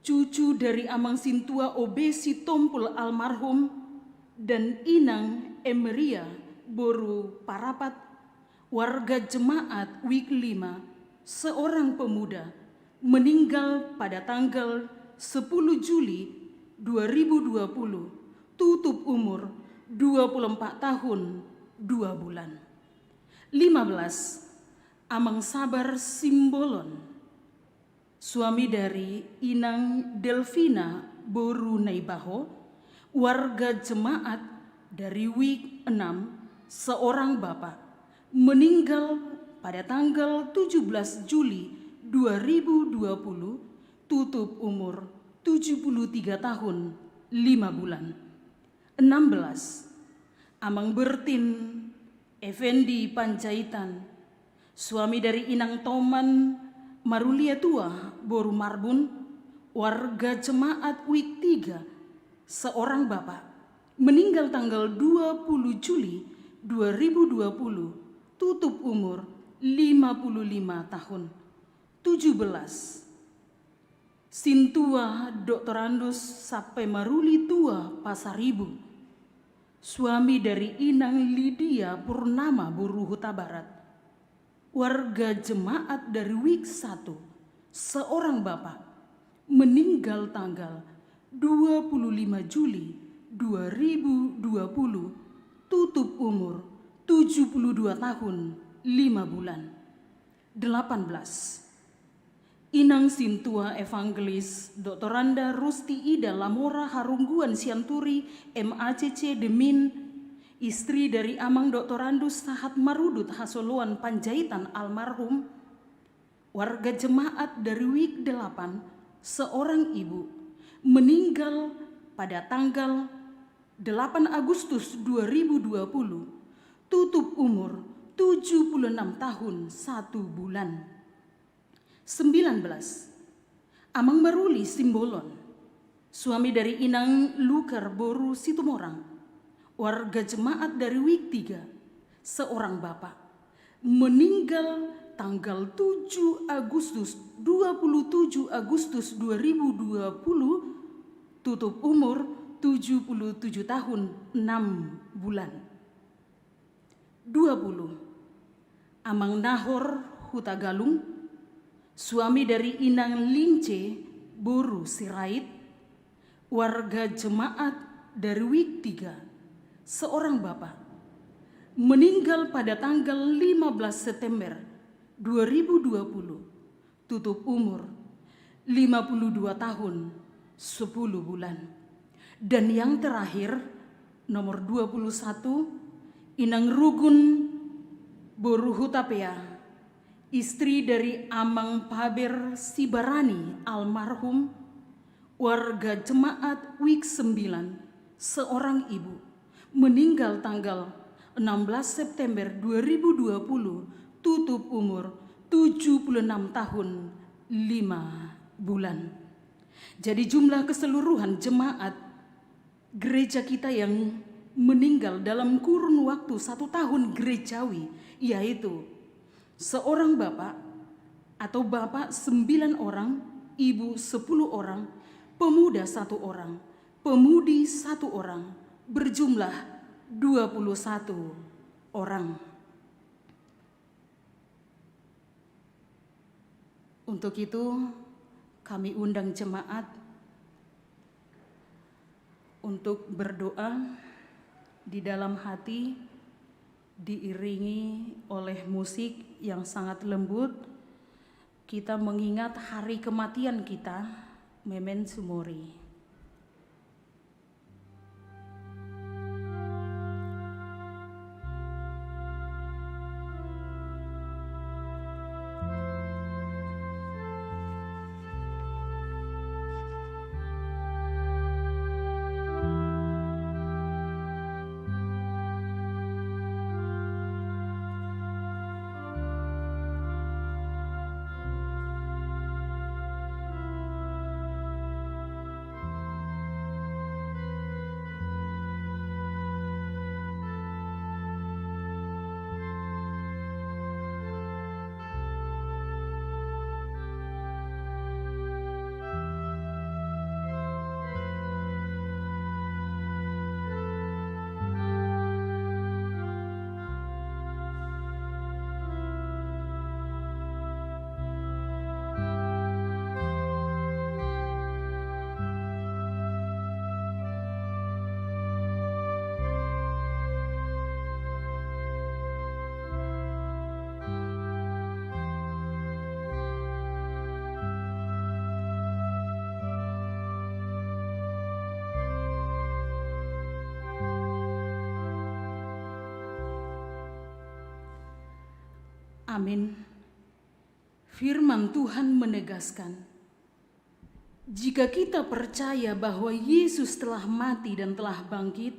cucu dari Amang Sintua OB Sitompul almarhum dan Inang Emeria Boru Parapat, warga jemaat Wik 5, seorang pemuda, meninggal pada tanggal 10 Juli 2020, tutup umur 24 tahun 2 bulan. 15. Amang Sabar Simbolon, suami dari Inang Delvina Boru Naibaho, warga jemaat dari Wik 6, seorang bapak, meninggal pada tanggal 17 Juli 2020, tutup umur 73 tahun 5 bulan. 16. Amang Bertin Effendi Panjaitan, suami dari Inang Toman Marulia Tua Boru Marbun, warga jemaat Wik 3, seorang bapak, meninggal tanggal 20 Juli 2020, tutup umur 55 tahun. 17. Sintua Dr. Andus Sape Maruli Tua Pasaribu, suami dari Inang Lydia Purnama Boru Huta Barat, warga jemaat dari Wik 1, seorang bapak, meninggal tanggal 25 Juli 2020, tutup umur 72 tahun 5 bulan. 18. Inang Sintua Evangelis Dr. Randa Rusti Ida Lamora Harungguan Sianturi MACC Demin, istri dari Amang Dr. Andus Sahat Marudut Hasoluan Panjaitan almarhum, warga jemaat dari Wik 8, seorang ibu, meninggal pada tanggal 8 Agustus 2020, tutup umur 76 tahun 1 bulan. 19. Amang Maruli Simbolon, suami dari Inang Lukar Boru Situmorang, warga jemaat dari Wik 3, seorang bapak, meninggal tanggal 27 Agustus 2020, tutup umur 77 tahun 6 bulan. 20. Amang Nahor Hutagalung, suami dari Inang Lince Boru Sirait, warga jemaat dari Wik 3, seorang bapak, meninggal pada tanggal 15 September 2020, tutup umur 52 tahun 10 bulan. Dan yang terakhir, nomor 21, Inang Rugun Boru Hutapea, istri dari Amang Paber Sibarani almarhum, warga jemaat Wik 9, seorang ibu, meninggal tanggal 16 September 2020, tutup umur 76 tahun 5 bulan. Jadi jumlah keseluruhan jemaat gereja kita yang meninggal dalam kurun waktu 1 tahun gerejawi, yaitu seorang bapak atau bapak 9 orang, ibu 10 orang, pemuda 1 orang, pemudi 1 orang, berjumlah 21 orang. Untuk itu kami undang jemaat untuk berdoa di dalam hati, diiringi oleh musik yang sangat lembut. Kita mengingat hari kematian kita, Memento Mori. Amin. Firman Tuhan menegaskan, jika kita percaya bahwa Yesus telah mati dan telah bangkit,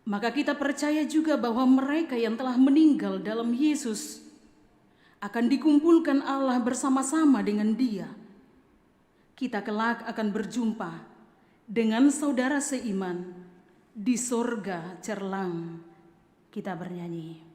maka kita percaya juga bahwa mereka yang telah meninggal dalam Yesus akan dikumpulkan Allah bersama-sama dengan Dia. Kita kelak akan berjumpa dengan saudara seiman di sorga cerlang. Kita bernyanyi.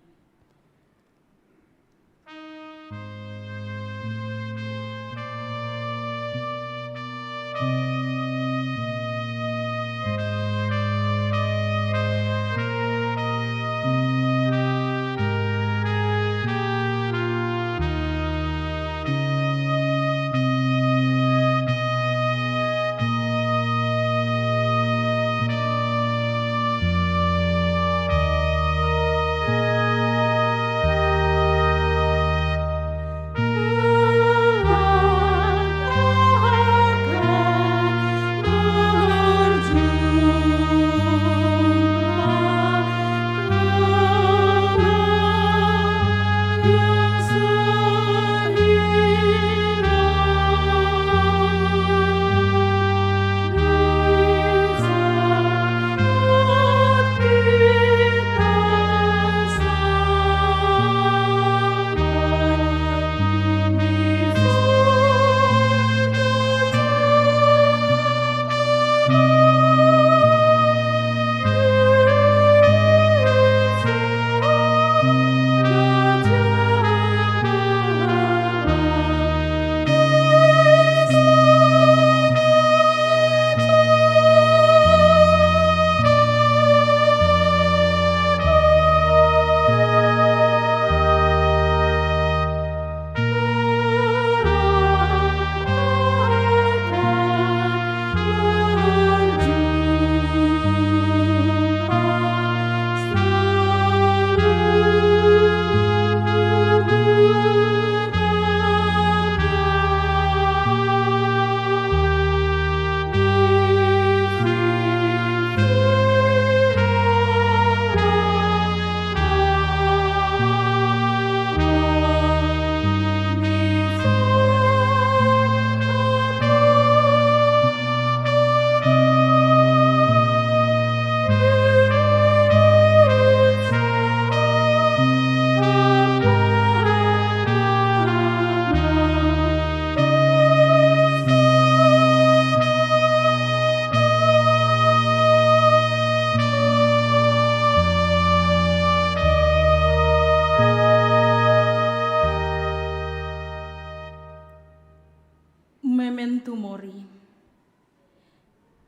Memento mori.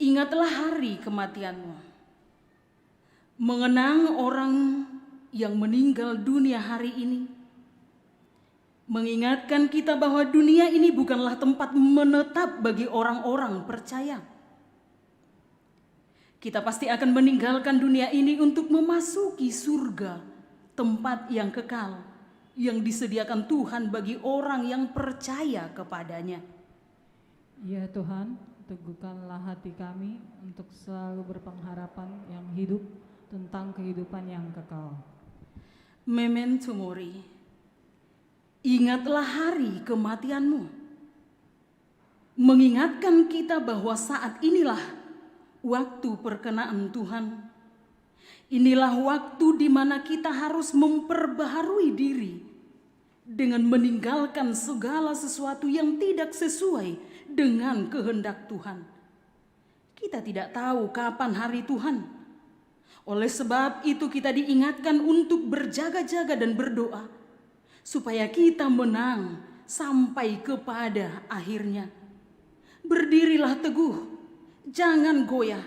Ingatlah hari kematianmu. Mengenang orang yang meninggal dunia hari ini. Mengingatkan kita bahwa dunia ini bukanlah tempat menetap bagi orang-orang percaya. Kita pasti akan meninggalkan dunia ini untuk memasuki surga, tempat yang kekal, yang disediakan Tuhan bagi orang yang percaya kepadanya. Ya Tuhan, teguhkanlah hati kami untuk selalu berpengharapan yang hidup tentang kehidupan yang kekal. Memento mori. Ingatlah hari kematianmu. Mengingatkan kita bahwa saat inilah waktu perkenaan Tuhan. Inilah waktu di mana kita harus memperbaharui diri dengan meninggalkan segala sesuatu yang tidak sesuai dengan kehendak Tuhan. Kita tidak tahu kapan hari Tuhan. Oleh sebab itu kita diingatkan untuk berjaga-jaga dan berdoa supaya kita menang sampai kepada akhirnya. Berdirilah teguh, jangan goyah,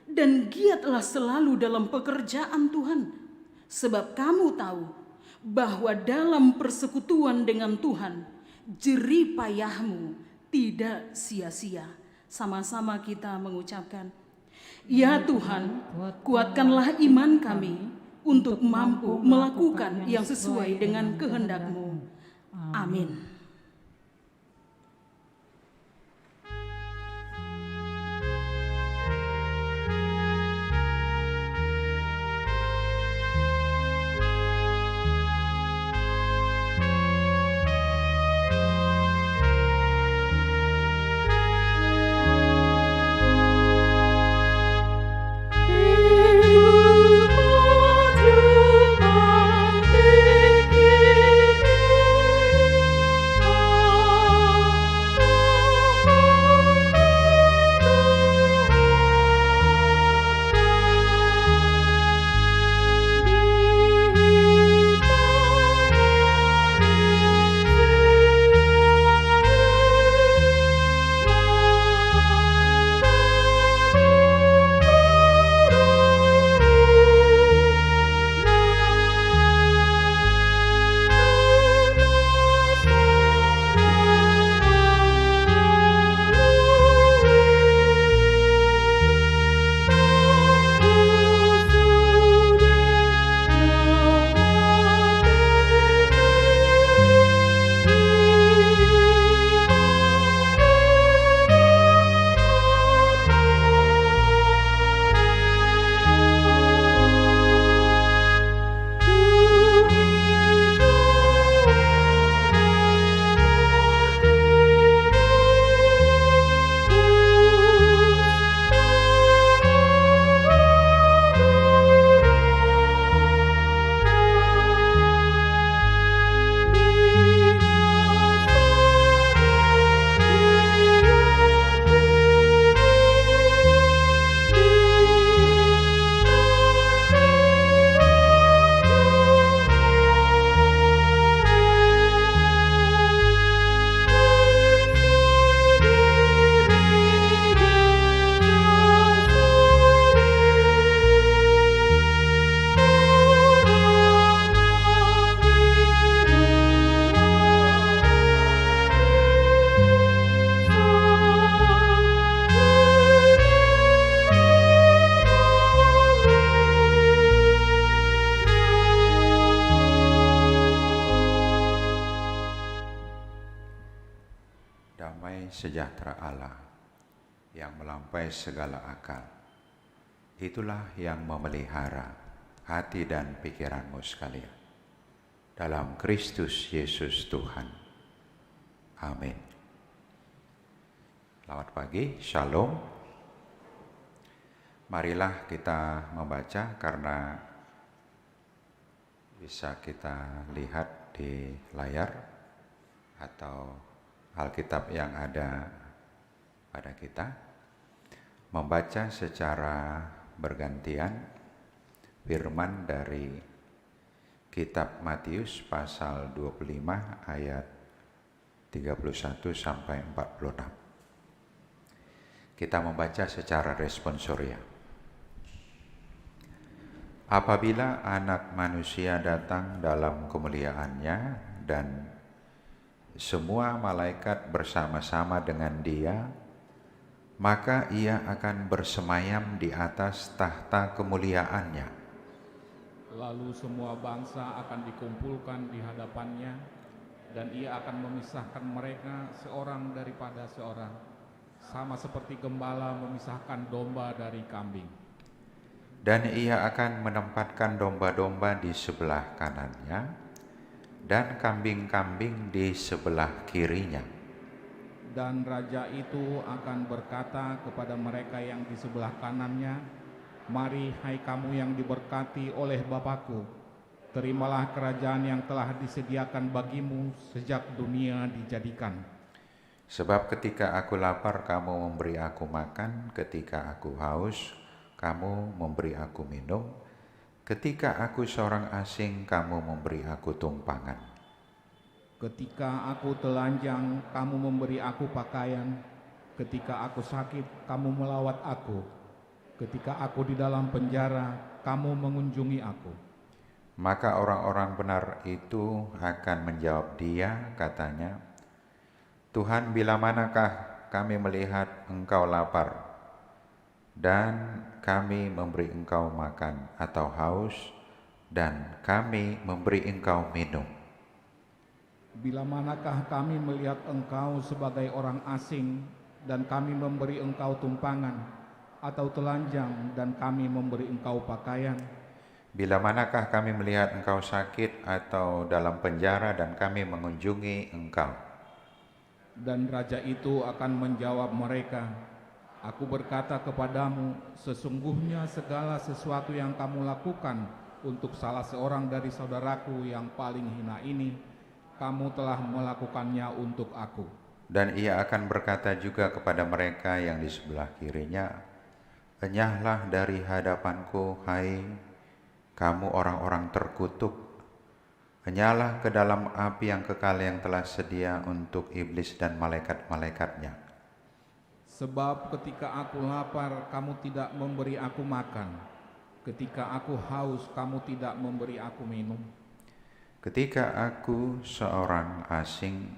dan giatlah selalu dalam pekerjaan Tuhan. Sebab kamu tahu bahwa dalam persekutuan dengan Tuhan, jerih payahmu tidak sia-sia. Sama-sama kita mengucapkan, ya Tuhan, kuatkanlah iman kami untuk mampu melakukan yang sesuai dengan kehendak-Mu. Amin. sejahtera Allah yang melampaui segala akal, itulah yang memelihara hati dan pikiranmu sekalian dalam Kristus Yesus Tuhan. Amin. Selamat pagi, Shalom. Marilah kita membaca karena bisa kita lihat di layar atau Alkitab yang ada pada kita. Membaca secara bergantian firman dari kitab Matius pasal 25 ayat 31 sampai 46. Kita membaca secara responsoria. Apabila Anak Manusia datang dalam kemuliaannya dan semua malaikat bersama-sama dengan Dia, maka Ia akan bersemayam di atas tahta kemuliaannya. Lalu semua bangsa akan dikumpulkan di hadapannya, dan Ia akan memisahkan mereka seorang daripada seorang, sama seperti gembala memisahkan domba dari kambing. Dan Ia akan menempatkan domba-domba di sebelah kanannya dan kambing-kambing di sebelah kirinya. Dan raja itu akan berkata kepada mereka yang di sebelah kanannya, "Mari, hai kamu yang diberkati oleh Bapa-Ku, terimalah kerajaan yang telah disediakan bagimu sejak dunia dijadikan. Sebab ketika aku lapar, kamu memberi aku makan, ketika aku haus, kamu memberi aku minum, ketika aku seorang asing, kamu memberi aku tumpangan. Ketika aku telanjang, kamu memberi aku pakaian, ketika aku sakit, kamu melawat aku, ketika aku di dalam penjara, kamu mengunjungi aku." Maka orang-orang benar itu akan menjawab Dia, katanya, "Tuhan, bila manakah kami melihat Engkau lapar dan kami memberi Engkau makan, atau haus dan kami memberi Engkau minum? Bila manakah kami melihat Engkau sebagai orang asing dan kami memberi Engkau tumpangan, atau telanjang dan kami memberi Engkau pakaian? Bila manakah kami melihat Engkau sakit atau dalam penjara dan kami mengunjungi Engkau?" Dan raja itu akan menjawab mereka, "Aku berkata kepadamu, sesungguhnya segala sesuatu yang kamu lakukan untuk salah seorang dari saudaraku yang paling hina ini, kamu telah melakukannya untuk aku." Dan Ia akan berkata juga kepada mereka yang di sebelah kirinya, "Enyahlah dari hadapanku, hai kamu orang-orang terkutuk. Enyahlah ke dalam api yang kekal yang telah sedia untuk iblis dan malaikat-malaikatnya. Sebab ketika aku lapar, kamu tidak memberi aku makan. Ketika aku haus, kamu tidak memberi aku minum. Ketika aku seorang asing,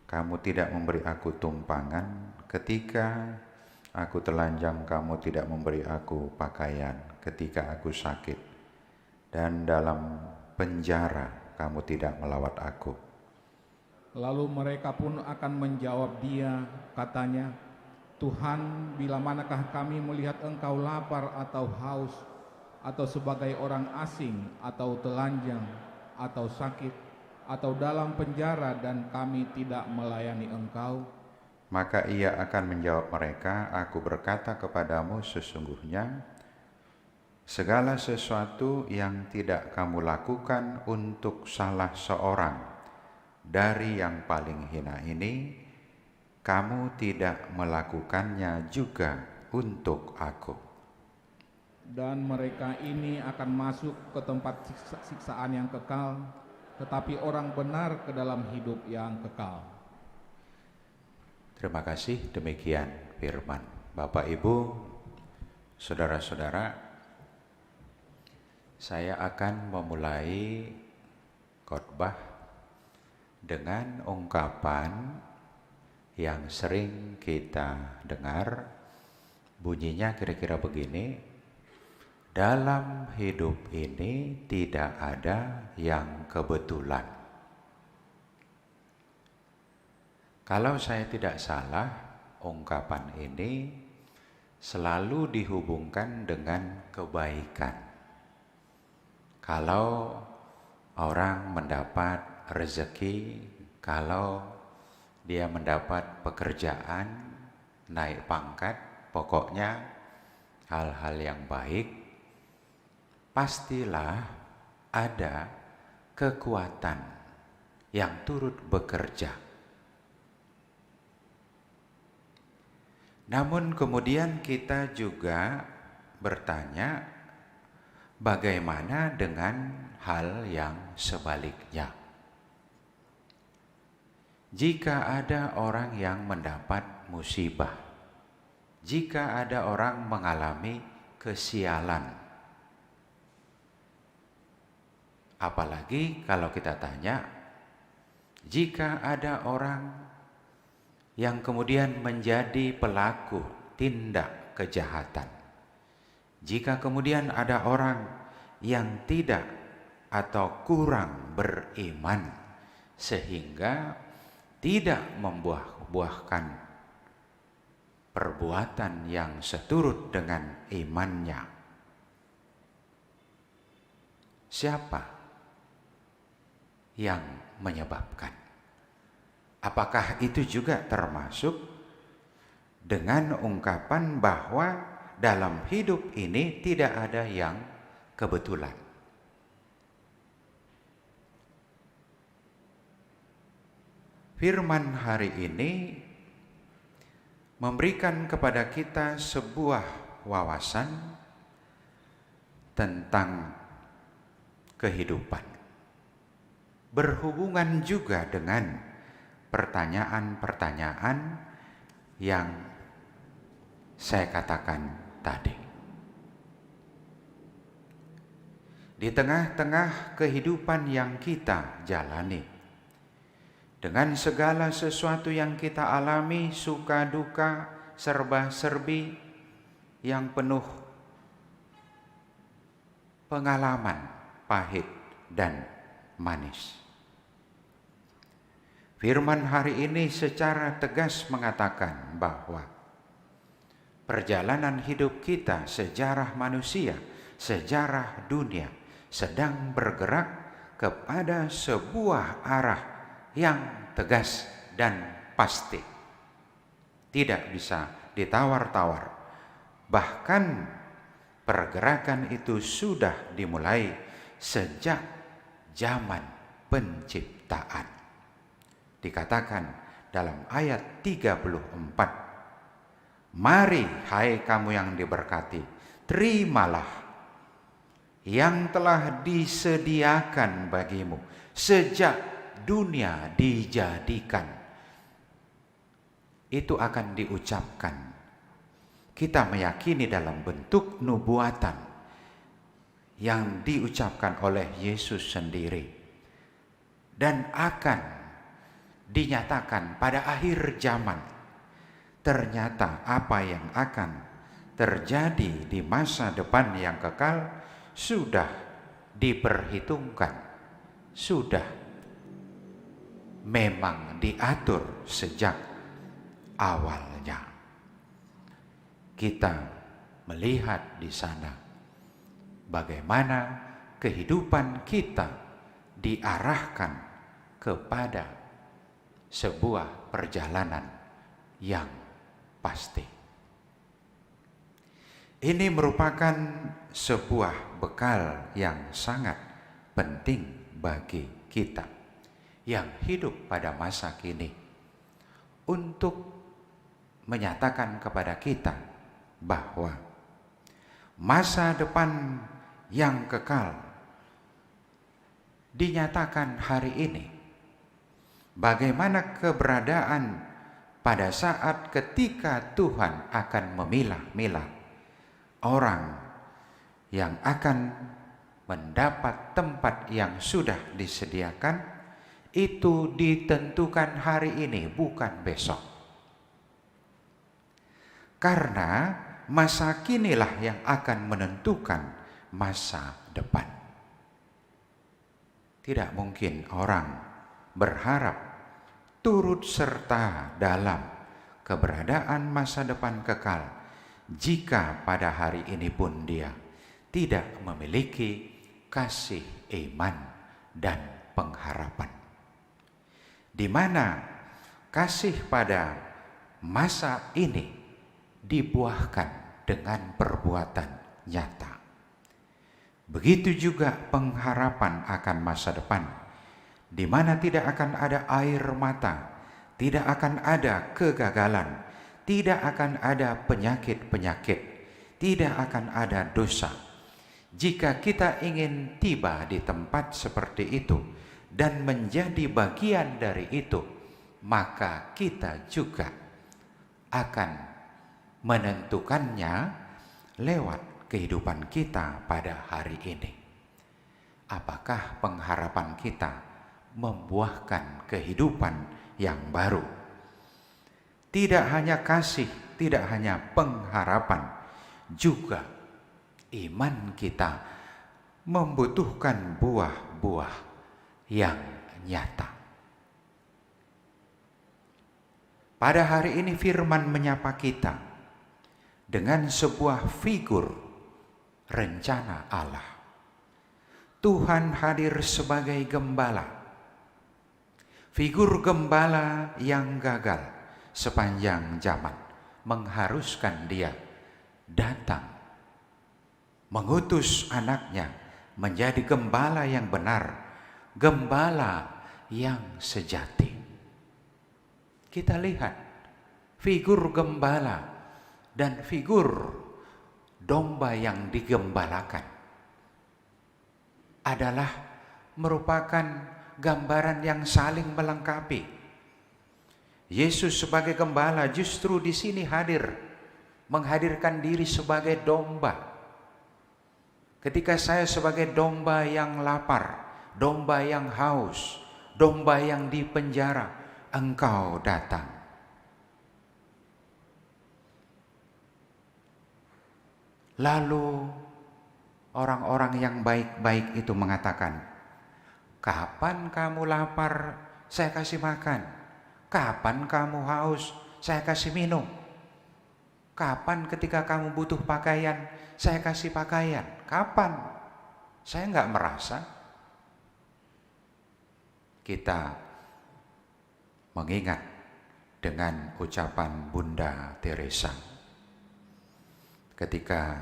kamu tidak memberi aku tumpangan. Ketika aku telanjang, kamu tidak memberi aku pakaian. Ketika aku sakit dan dalam penjara, kamu tidak melawat aku." Lalu mereka pun akan menjawab Dia, katanya, "Tuhan, bila manakah kami melihat Engkau lapar atau haus, atau sebagai orang asing, atau telanjang, atau sakit, atau dalam penjara dan kami tidak melayani Engkau?" Maka Ia akan menjawab mereka, "Aku berkata kepadamu, sesungguhnya segala sesuatu yang tidak kamu lakukan untuk salah seorang dari yang paling hina ini, kamu tidak melakukannya juga untuk aku." Dan mereka ini akan masuk ke tempat siksaan yang kekal, tetapi orang benar ke dalam hidup yang kekal. Terima kasih, demikian firman. Bapak, Ibu, saudara-saudara, saya akan memulai khotbah dengan ungkapan yang sering kita dengar. Bunyinya kira-kira begini: dalam hidup ini tidak ada yang kebetulan. Kalau saya tidak salah, ungkapan ini selalu dihubungkan dengan kebaikan. Kalau orang mendapat rezeki, kalau dia mendapat pekerjaan, naik pangkat, pokoknya hal-hal yang baik, pastilah ada kekuatan yang turut bekerja. Namun kemudian kita juga bertanya, bagaimana dengan hal yang sebaliknya? Jika ada orang yang mendapat musibah, jika ada orang mengalami kesialan, apalagi kalau kita tanya, jika ada orang yang kemudian menjadi pelaku tindak kejahatan, jika kemudian ada orang yang tidak atau kurang beriman sehingga tidak membuah-buahkan perbuatan yang seturut dengan imannya, siapa yang menyebabkan? Apakah itu juga termasuk dengan ungkapan bahwa dalam hidup ini tidak ada yang kebetulan? Firman hari ini memberikan kepada kita sebuah wawasan tentang kehidupan, berhubungan juga dengan pertanyaan-pertanyaan yang saya katakan tadi. Di tengah-tengah kehidupan yang kita jalani, dengan segala sesuatu yang kita alami, suka duka, serba-serbi yang penuh pengalaman pahit dan manis. Firman hari ini secara tegas mengatakan bahwa perjalanan hidup kita, sejarah manusia, sejarah dunia sedang bergerak kepada sebuah arah yang tegas dan pasti. Tidak bisa ditawar-tawar. Bahkan pergerakan itu sudah dimulai sejak zaman penciptaan. Dikatakan dalam ayat 34, mari hai kamu yang diberkati, terimalah yang telah disediakan bagimu sejak dunia dijadikan. Itu akan diucapkan. Kita meyakini dalam bentuk nubuatan yang diucapkan oleh Yesus sendiri dan akan dinyatakan pada akhir zaman. Ternyata apa yang akan terjadi di masa depan yang kekal sudah diperhitungkan, sudah memang diatur sejak awalnya. Kita melihat di sana bagaimana kehidupan kita diarahkan kepada sebuah perjalanan yang pasti. Ini merupakan sebuah bekal yang sangat penting bagi kita yang hidup pada masa kini untuk menyatakan kepada kita bahwa masa depan yang kekal dinyatakan hari ini. Bagaimana keberadaan pada saat ketika Tuhan akan memilah-milah orang yang akan mendapat tempat yang sudah disediakan, itu ditentukan hari ini, bukan besok. Karena masa kinilah yang akan menentukan masa depan. Tidak mungkin orang berharap turut serta dalam keberadaan masa depan kekal jika pada hari ini pun dia tidak memiliki kasih iman dan pengharapan. Di mana kasih pada masa ini dibuahkan dengan perbuatan nyata. Begitu juga pengharapan akan masa depan, di mana tidak akan ada air mata, tidak akan ada kegagalan, tidak akan ada penyakit-penyakit, tidak akan ada dosa. Jika kita ingin tiba di tempat seperti itu dan menjadi bagian dari itu, maka kita juga akan menentukannya lewat kehidupan kita pada hari ini. Apakah pengharapan kita membuahkan kehidupan yang baru? Tidak hanya kasih, tidak hanya pengharapan, juga iman kita membutuhkan buah-buah yang nyata. Pada hari ini firman menyapa kita dengan sebuah figur rencana Allah. Tuhan hadir sebagai gembala. Figur gembala yang gagal sepanjang zaman mengharuskan dia datang mengutus anaknya menjadi gembala yang benar, gembala yang sejati. Kita lihat figur gembala dan figur domba yang digembalakan adalah merupakan gambaran yang saling melengkapi. Yesus sebagai gembala justru di sini hadir, menghadirkan diri sebagai domba. Ketika saya sebagai domba yang lapar, domba yang haus, domba yang dipenjara, Engkau datang. Lalu orang-orang yang baik-baik itu mengatakan, kapan kamu lapar, saya kasih makan. Kapan kamu haus, saya kasih minum. Kapan ketika kamu butuh pakaian, saya kasih pakaian. Kapan? Saya enggak merasa. Kita mengingat dengan ucapan Bunda Teresa ketika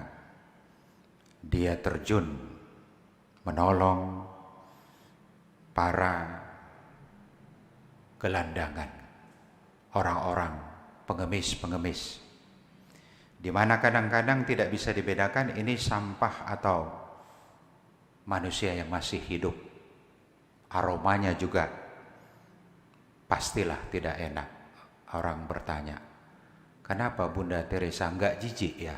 dia terjun menolong para gelandangan, orang-orang pengemis-pengemis, di mana kadang-kadang tidak bisa dibedakan ini sampah atau manusia yang masih hidup. Aromanya juga pastilah tidak enak. Orang bertanya, kenapa Bunda Teresa enggak jijik ya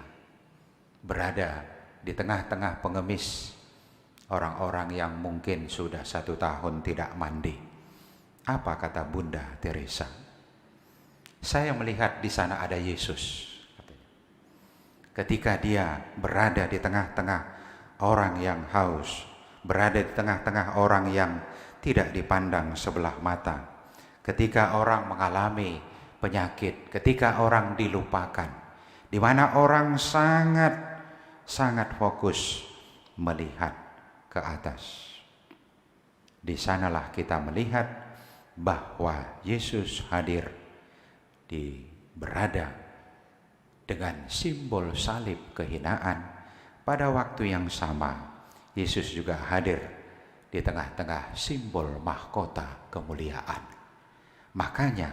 berada di tengah-tengah pengemis, orang-orang yang mungkin sudah 1 tahun tidak mandi? Apa kata Bunda Teresa? Saya melihat di sana ada Yesus. Ketika dia berada di tengah-tengah orang yang haus, berada di tengah-tengah orang yang tidak dipandang sebelah mata, ketika orang mengalami penyakit, ketika orang dilupakan, di mana orang sangat fokus melihat ke atas. Di sanalah kita melihat bahwa Yesus hadir berada dengan simbol salib kehinaan. Pada waktu yang sama Yesus juga hadir di tengah-tengah simbol mahkota kemuliaan. Makanya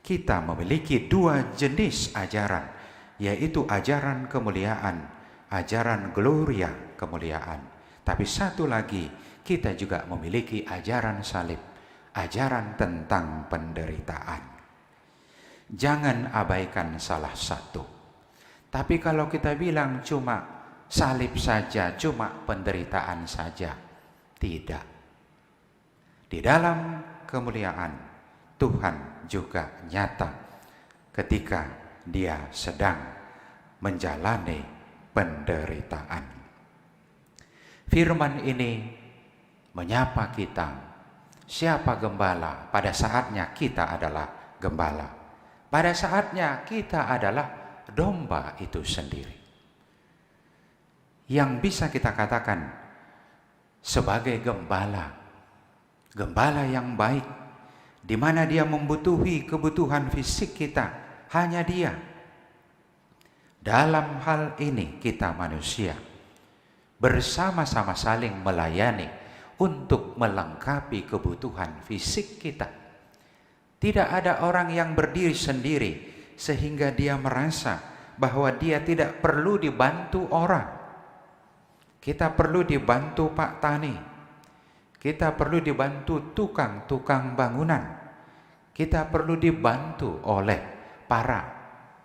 kita memiliki 2 jenis ajaran, yaitu ajaran kemuliaan, ajaran gloria kemuliaan. Tapi satu lagi, kita juga memiliki ajaran salib, ajaran tentang penderitaan. Jangan abaikan salah satu. Tapi kalau kita bilang cuma salib saja, cuma penderitaan saja, tidak. Di dalam kemuliaan, Tuhan juga nyata ketika Dia sedang menjalani penderitaan. Firman ini menyapa kita Siapa gembala? Pada saatnya kita adalah gembala. Pada saatnya kita adalah domba itu sendiri. Yang bisa kita katakan sebagai gembala, gembala yang baik, di mana dia membutuhi kebutuhan fisik kita, hanya dia. Dalam hal ini kita manusia bersama-sama saling melayani untuk melengkapi kebutuhan fisik kita. Tidak ada orang yang berdiri sendiri sehingga dia merasa bahwa dia tidak perlu dibantu orang. Kita perlu dibantu Pak Tani. Kita perlu dibantu tukang-tukang bangunan. Kita perlu dibantu oleh para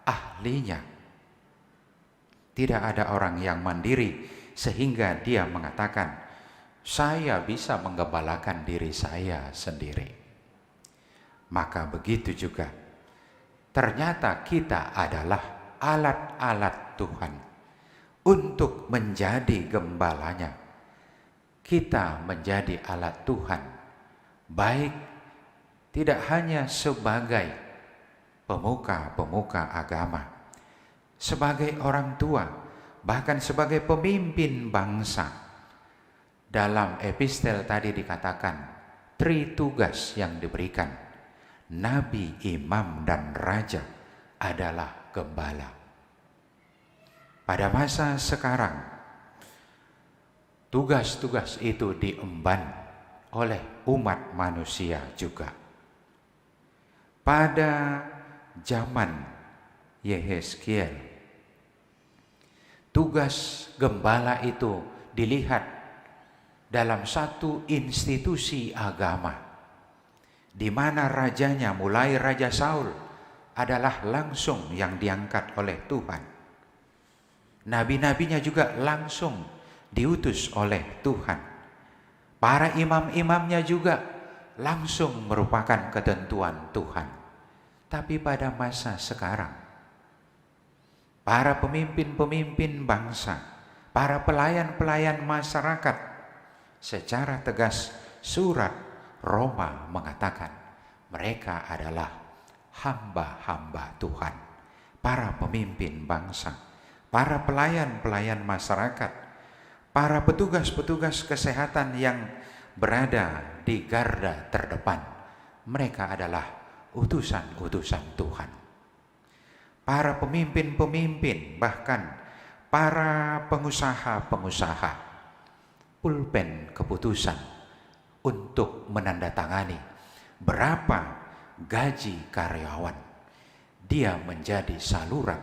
ahlinya. Tidak ada orang yang mandiri sehingga dia mengatakan, saya bisa menggembalakan diri saya sendiri. Maka begitu juga, ternyata kita adalah alat-alat Tuhan untuk menjadi gembalanya. Kita menjadi alat Tuhan, baik tidak hanya sebagai pemuka-pemuka agama, sebagai orang tua, bahkan sebagai pemimpin bangsa. Dalam epistel tadi dikatakan, 3 tugas yang diberikan. Nabi, imam, dan raja adalah gembala. Pada masa sekarang, tugas-tugas itu diemban oleh umat manusia juga. Pada zaman Yehezkiel, tugas gembala itu dilihat dalam satu institusi agama, di mana rajanya, mulai Raja Saul, adalah langsung yang diangkat oleh Tuhan. Nabi-nabinya juga langsung diutus oleh Tuhan. Para imam-imamnya juga langsung merupakan ketentuan Tuhan. Tapi pada masa sekarang, para pemimpin-pemimpin bangsa, para pelayan-pelayan masyarakat, secara tegas surat Roma mengatakan mereka adalah hamba-hamba Tuhan, para pemimpin bangsa, para pelayan-pelayan masyarakat, para petugas-petugas kesehatan yang berada di garda terdepan. Mereka adalah utusan-utusan Tuhan. Para pemimpin-pemimpin, bahkan para pengusaha-pengusaha, pulpen keputusan untuk menandatangani berapa gaji karyawan. Dia menjadi saluran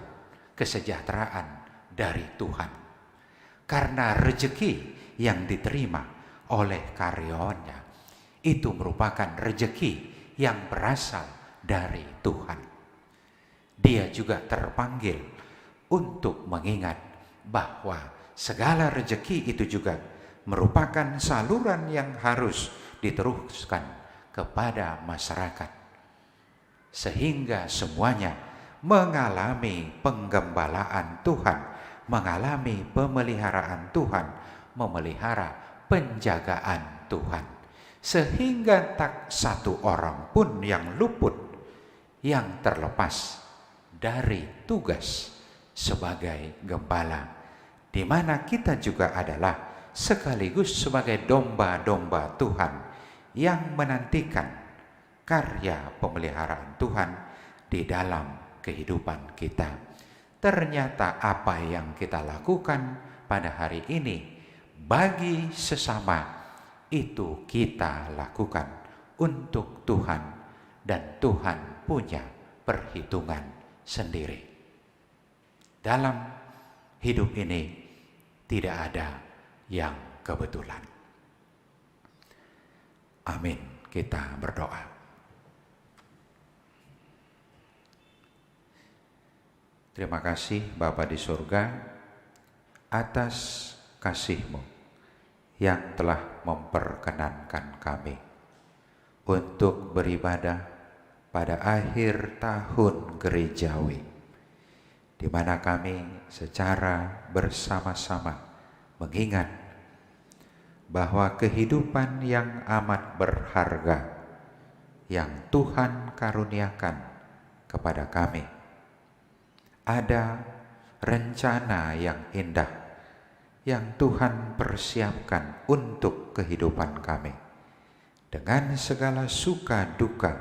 kesejahteraan dari Tuhan. Karena rezeki yang diterima oleh karyawannya itu merupakan rezeki yang berasal dari Tuhan. Dia juga terpanggil untuk mengingat bahwa segala rezeki itu juga merupakan saluran yang harus diteruskan kepada masyarakat, sehingga semuanya mengalami penggembalaan Tuhan, mengalami pemeliharaan Tuhan, memelihara penjagaan Tuhan, sehingga tak satu orang pun yang luput, yang terlepas dari tugas sebagai gembala, di mana kita juga adalah sekaligus sebagai domba-domba Tuhan yang menantikan karya pemeliharaan Tuhan di dalam kehidupan kita. Ternyata apa yang kita lakukan pada hari ini bagi sesama itu kita lakukan untuk Tuhan, dan Tuhan punya perhitungan sendiri. Dalam hidup ini tidak ada yang kebetulan. Amin. Kita berdoa. Terima kasih Bapa di surga atas kasih-Mu yang telah memperkenankan kami untuk beribadah pada akhir tahun gerejawi, di mana kami secara bersama-sama mengingat bahwa kehidupan yang amat berharga yang Tuhan karuniakan kepada kami, ada rencana yang indah yang Tuhan persiapkan untuk kehidupan kami, dengan segala suka duka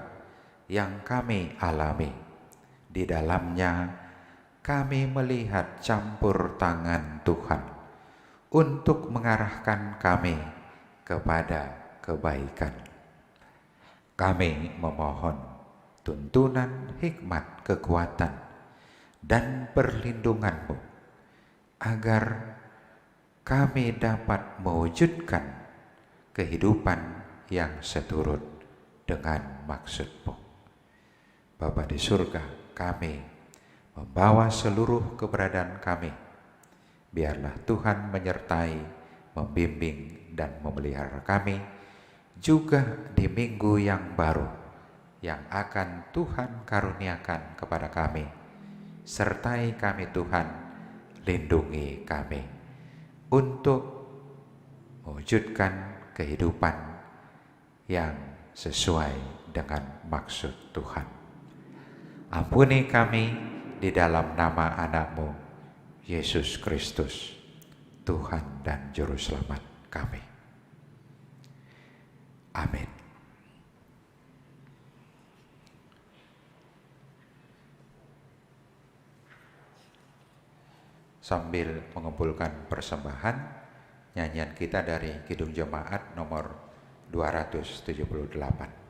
yang kami alami. Di dalamnya kami melihat campur tangan Tuhan untuk mengarahkan kami kepada kebaikan. Kami memohon tuntunan hikmat, kekuatan, dan perlindungan-Mu agar kami dapat mewujudkan kehidupan yang seturut dengan maksud-Mu. Bapa di surga, kami membawa seluruh keberadaan kami. Biarlah Tuhan menyertai, membimbing, dan memelihara kami juga di minggu yang baru yang akan Tuhan karuniakan kepada kami. Sertai kami Tuhan, lindungi kami untuk mewujudkan kehidupan yang sesuai dengan maksud Tuhan. Ampuni kami di dalam nama anak-Mu, Yesus Kristus, Tuhan dan Juru Selamat kami. Amin. Sambil mengumpulkan persembahan, nyanyian kita dari Kidung Jemaat nomor 278.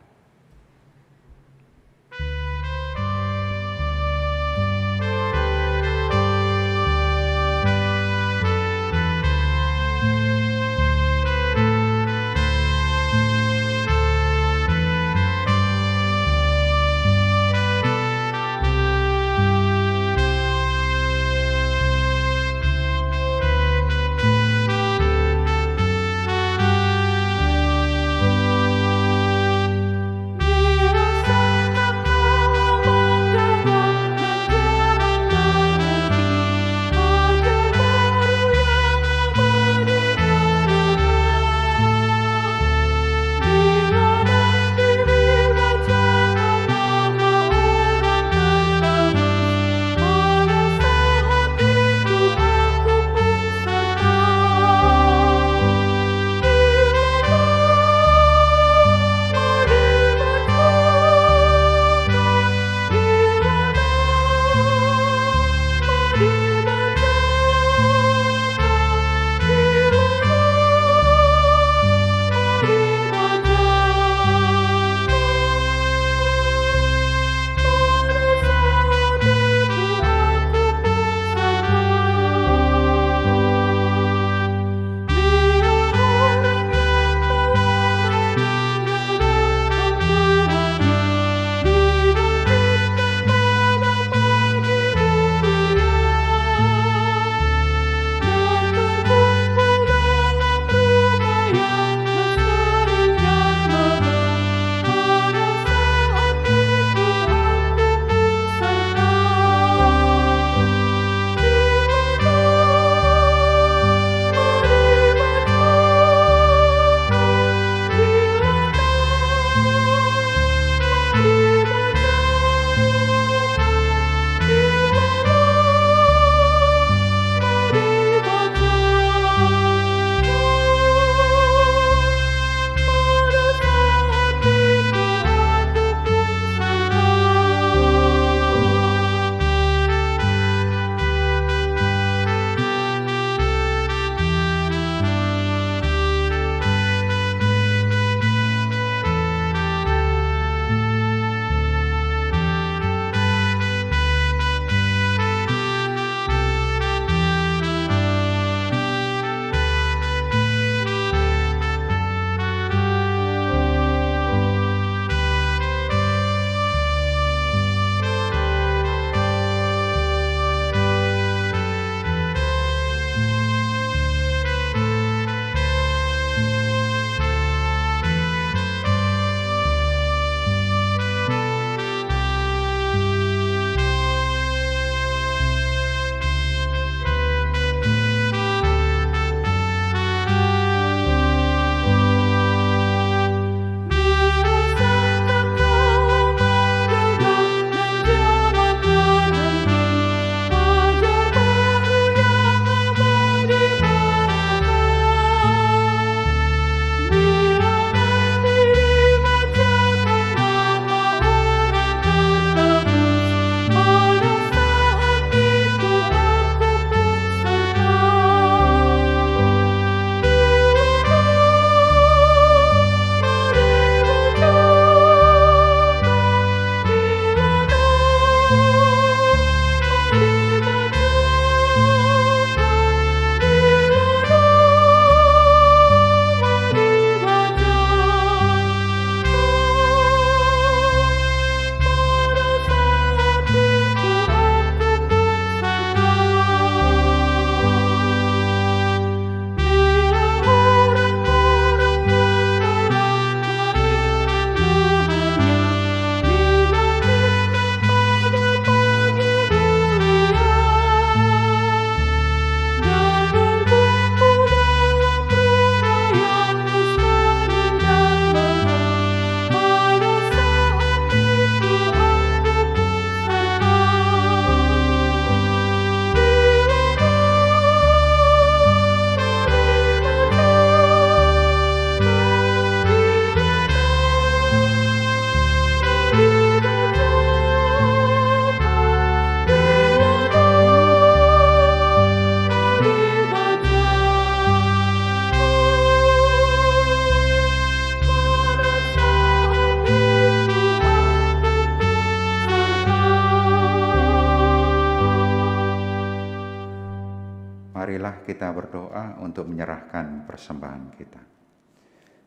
kita berdoa untuk menyerahkan persembahan kita.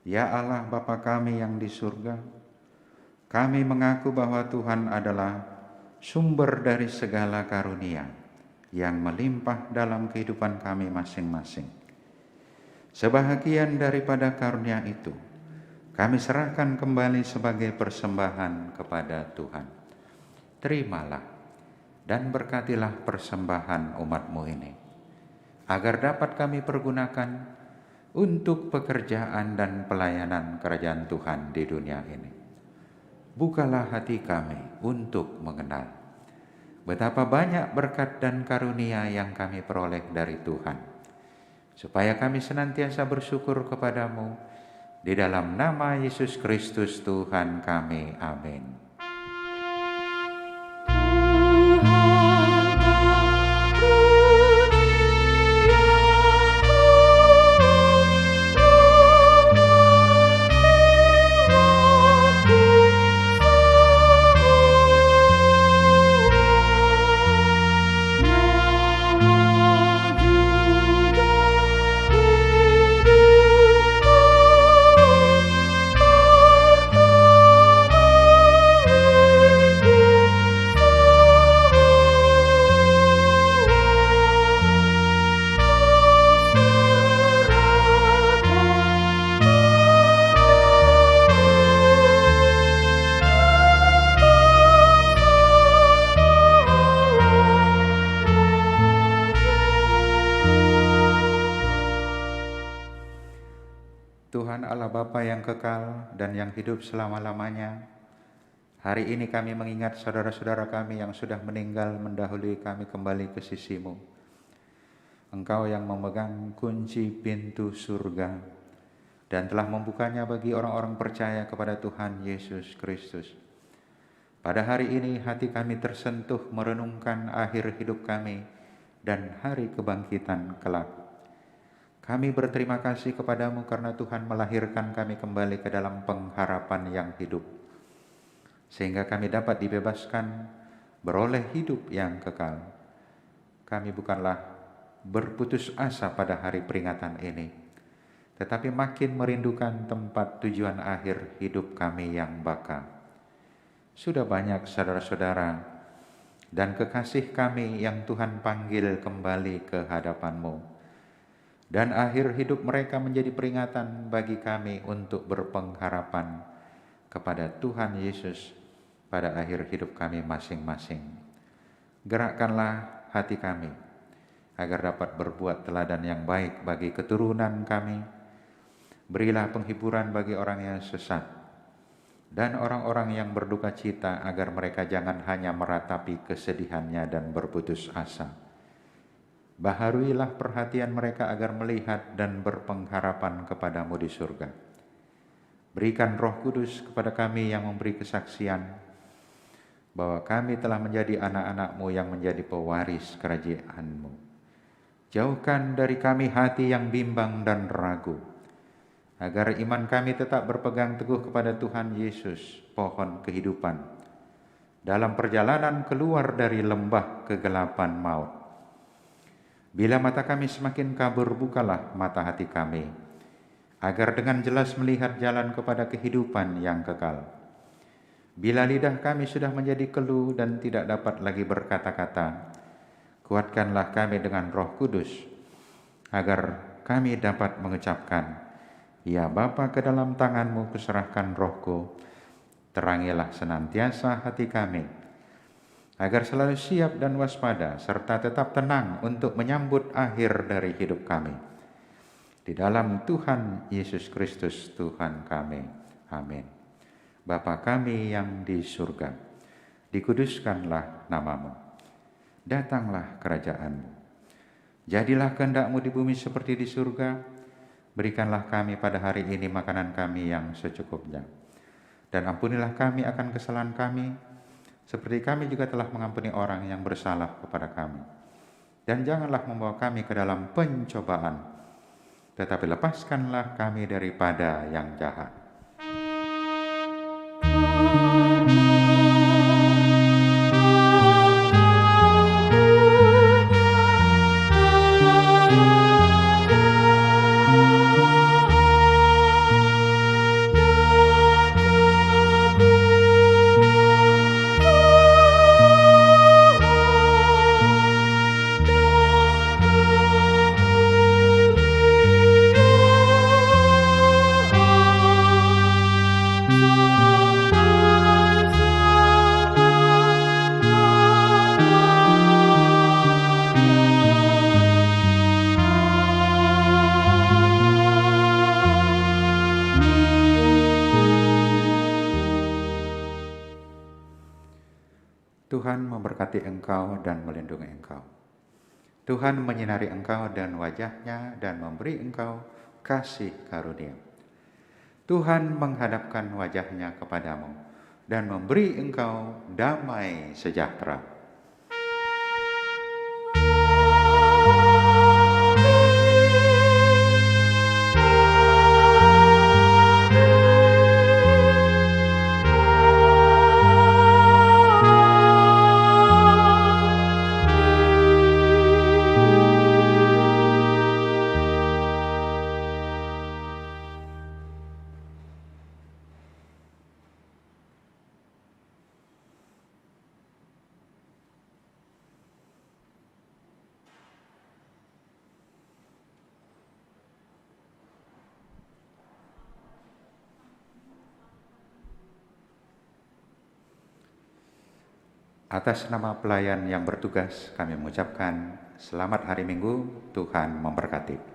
Ya Allah Bapa kami yang di surga, kami mengaku bahwa Tuhan adalah sumber dari segala karunia yang melimpah dalam kehidupan kami masing-masing. Sebahagian daripada karunia itu, kami serahkan kembali sebagai persembahan kepada Tuhan. Terimalah dan berkatilah persembahan umat-Mu ini, agar dapat kami pergunakan untuk pekerjaan dan pelayanan kerajaan Tuhan di dunia ini. Bukalah hati kami untuk mengenal betapa banyak berkat dan karunia yang kami peroleh dari Tuhan, supaya kami senantiasa bersyukur kepadamu di dalam nama Yesus Kristus Tuhan kami. Amin. Tuhan Allah Bapa yang kekal dan yang hidup selama-lamanya, hari ini kami mengingat saudara-saudara kami yang sudah meninggal mendahului kami kembali ke sisi-Mu. Engkau yang memegang kunci pintu surga dan telah membukanya bagi orang-orang percaya kepada Tuhan Yesus Kristus. Pada hari ini hati kami tersentuh merenungkan akhir hidup kami dan hari kebangkitan kelak. Kami berterima kasih kepadamu karena Tuhan melahirkan kami kembali ke dalam pengharapan yang hidup, sehingga kami dapat dibebaskan beroleh hidup yang kekal. Kami bukanlah berputus asa pada hari peringatan ini, tetapi makin merindukan tempat tujuan akhir hidup kami yang baka. Sudah banyak saudara-saudara dan kekasih kami yang Tuhan panggil kembali ke hadapan-Mu. Dan akhir hidup mereka menjadi peringatan bagi kami untuk berpengharapan kepada Tuhan Yesus pada akhir hidup kami masing-masing. Gerakkanlah hati kami agar dapat berbuat teladan yang baik bagi keturunan kami. Berilah penghiburan bagi orang yang sesat dan orang-orang yang berduka cita agar mereka jangan hanya meratapi kesedihannya dan berputus asa. Baharuilah perhatian mereka agar melihat dan berpengharapan kepadamu di surga. Berikan Roh Kudus kepada kami yang memberi kesaksian bahwa kami telah menjadi anak-anak-Mu yang menjadi pewaris kerajaan-Mu. Jauhkan dari kami hati yang bimbang dan ragu, agar iman kami tetap berpegang teguh kepada Tuhan Yesus, pohon kehidupan, dalam perjalanan keluar dari lembah kegelapan maut. Bila mata kami semakin kabur, bukalah mata hati kami, agar dengan jelas melihat jalan kepada kehidupan yang kekal. Bila lidah kami sudah menjadi keluh dan tidak dapat lagi berkata-kata, kuatkanlah kami dengan Roh Kudus, agar kami dapat mengucapkan, ya Bapa, ke dalam tangan-Mu kuserahkan rohku, terangilah senantiasa hati kami, agar selalu siap dan waspada, serta tetap tenang untuk menyambut akhir dari hidup kami. Di dalam Tuhan Yesus Kristus Tuhan kami. Amin. Bapa kami yang di surga, dikuduskanlah nama-Mu. Datanglah kerajaan-Mu. Jadilah kehendak-Mu di bumi seperti di surga. Berikanlah kami pada hari ini makanan kami yang secukupnya. Dan ampunilah kami akan kesalahan kami, seperti kami juga telah mengampuni orang yang bersalah kepada kami. Dan janganlah membawa kami ke dalam pencobaan, tetapi lepaskanlah kami daripada yang jahat. Karena Tuhan memberkati engkau dan melindungi engkau. Tuhan menyinari engkau dan wajah-Nya dan memberi engkau kasih karunia. Tuhan menghadapkan wajah-Nya kepadamu dan memberi engkau damai sejahtera. Atas nama pelayan yang bertugas, kami mengucapkan selamat hari Minggu, Tuhan memberkati.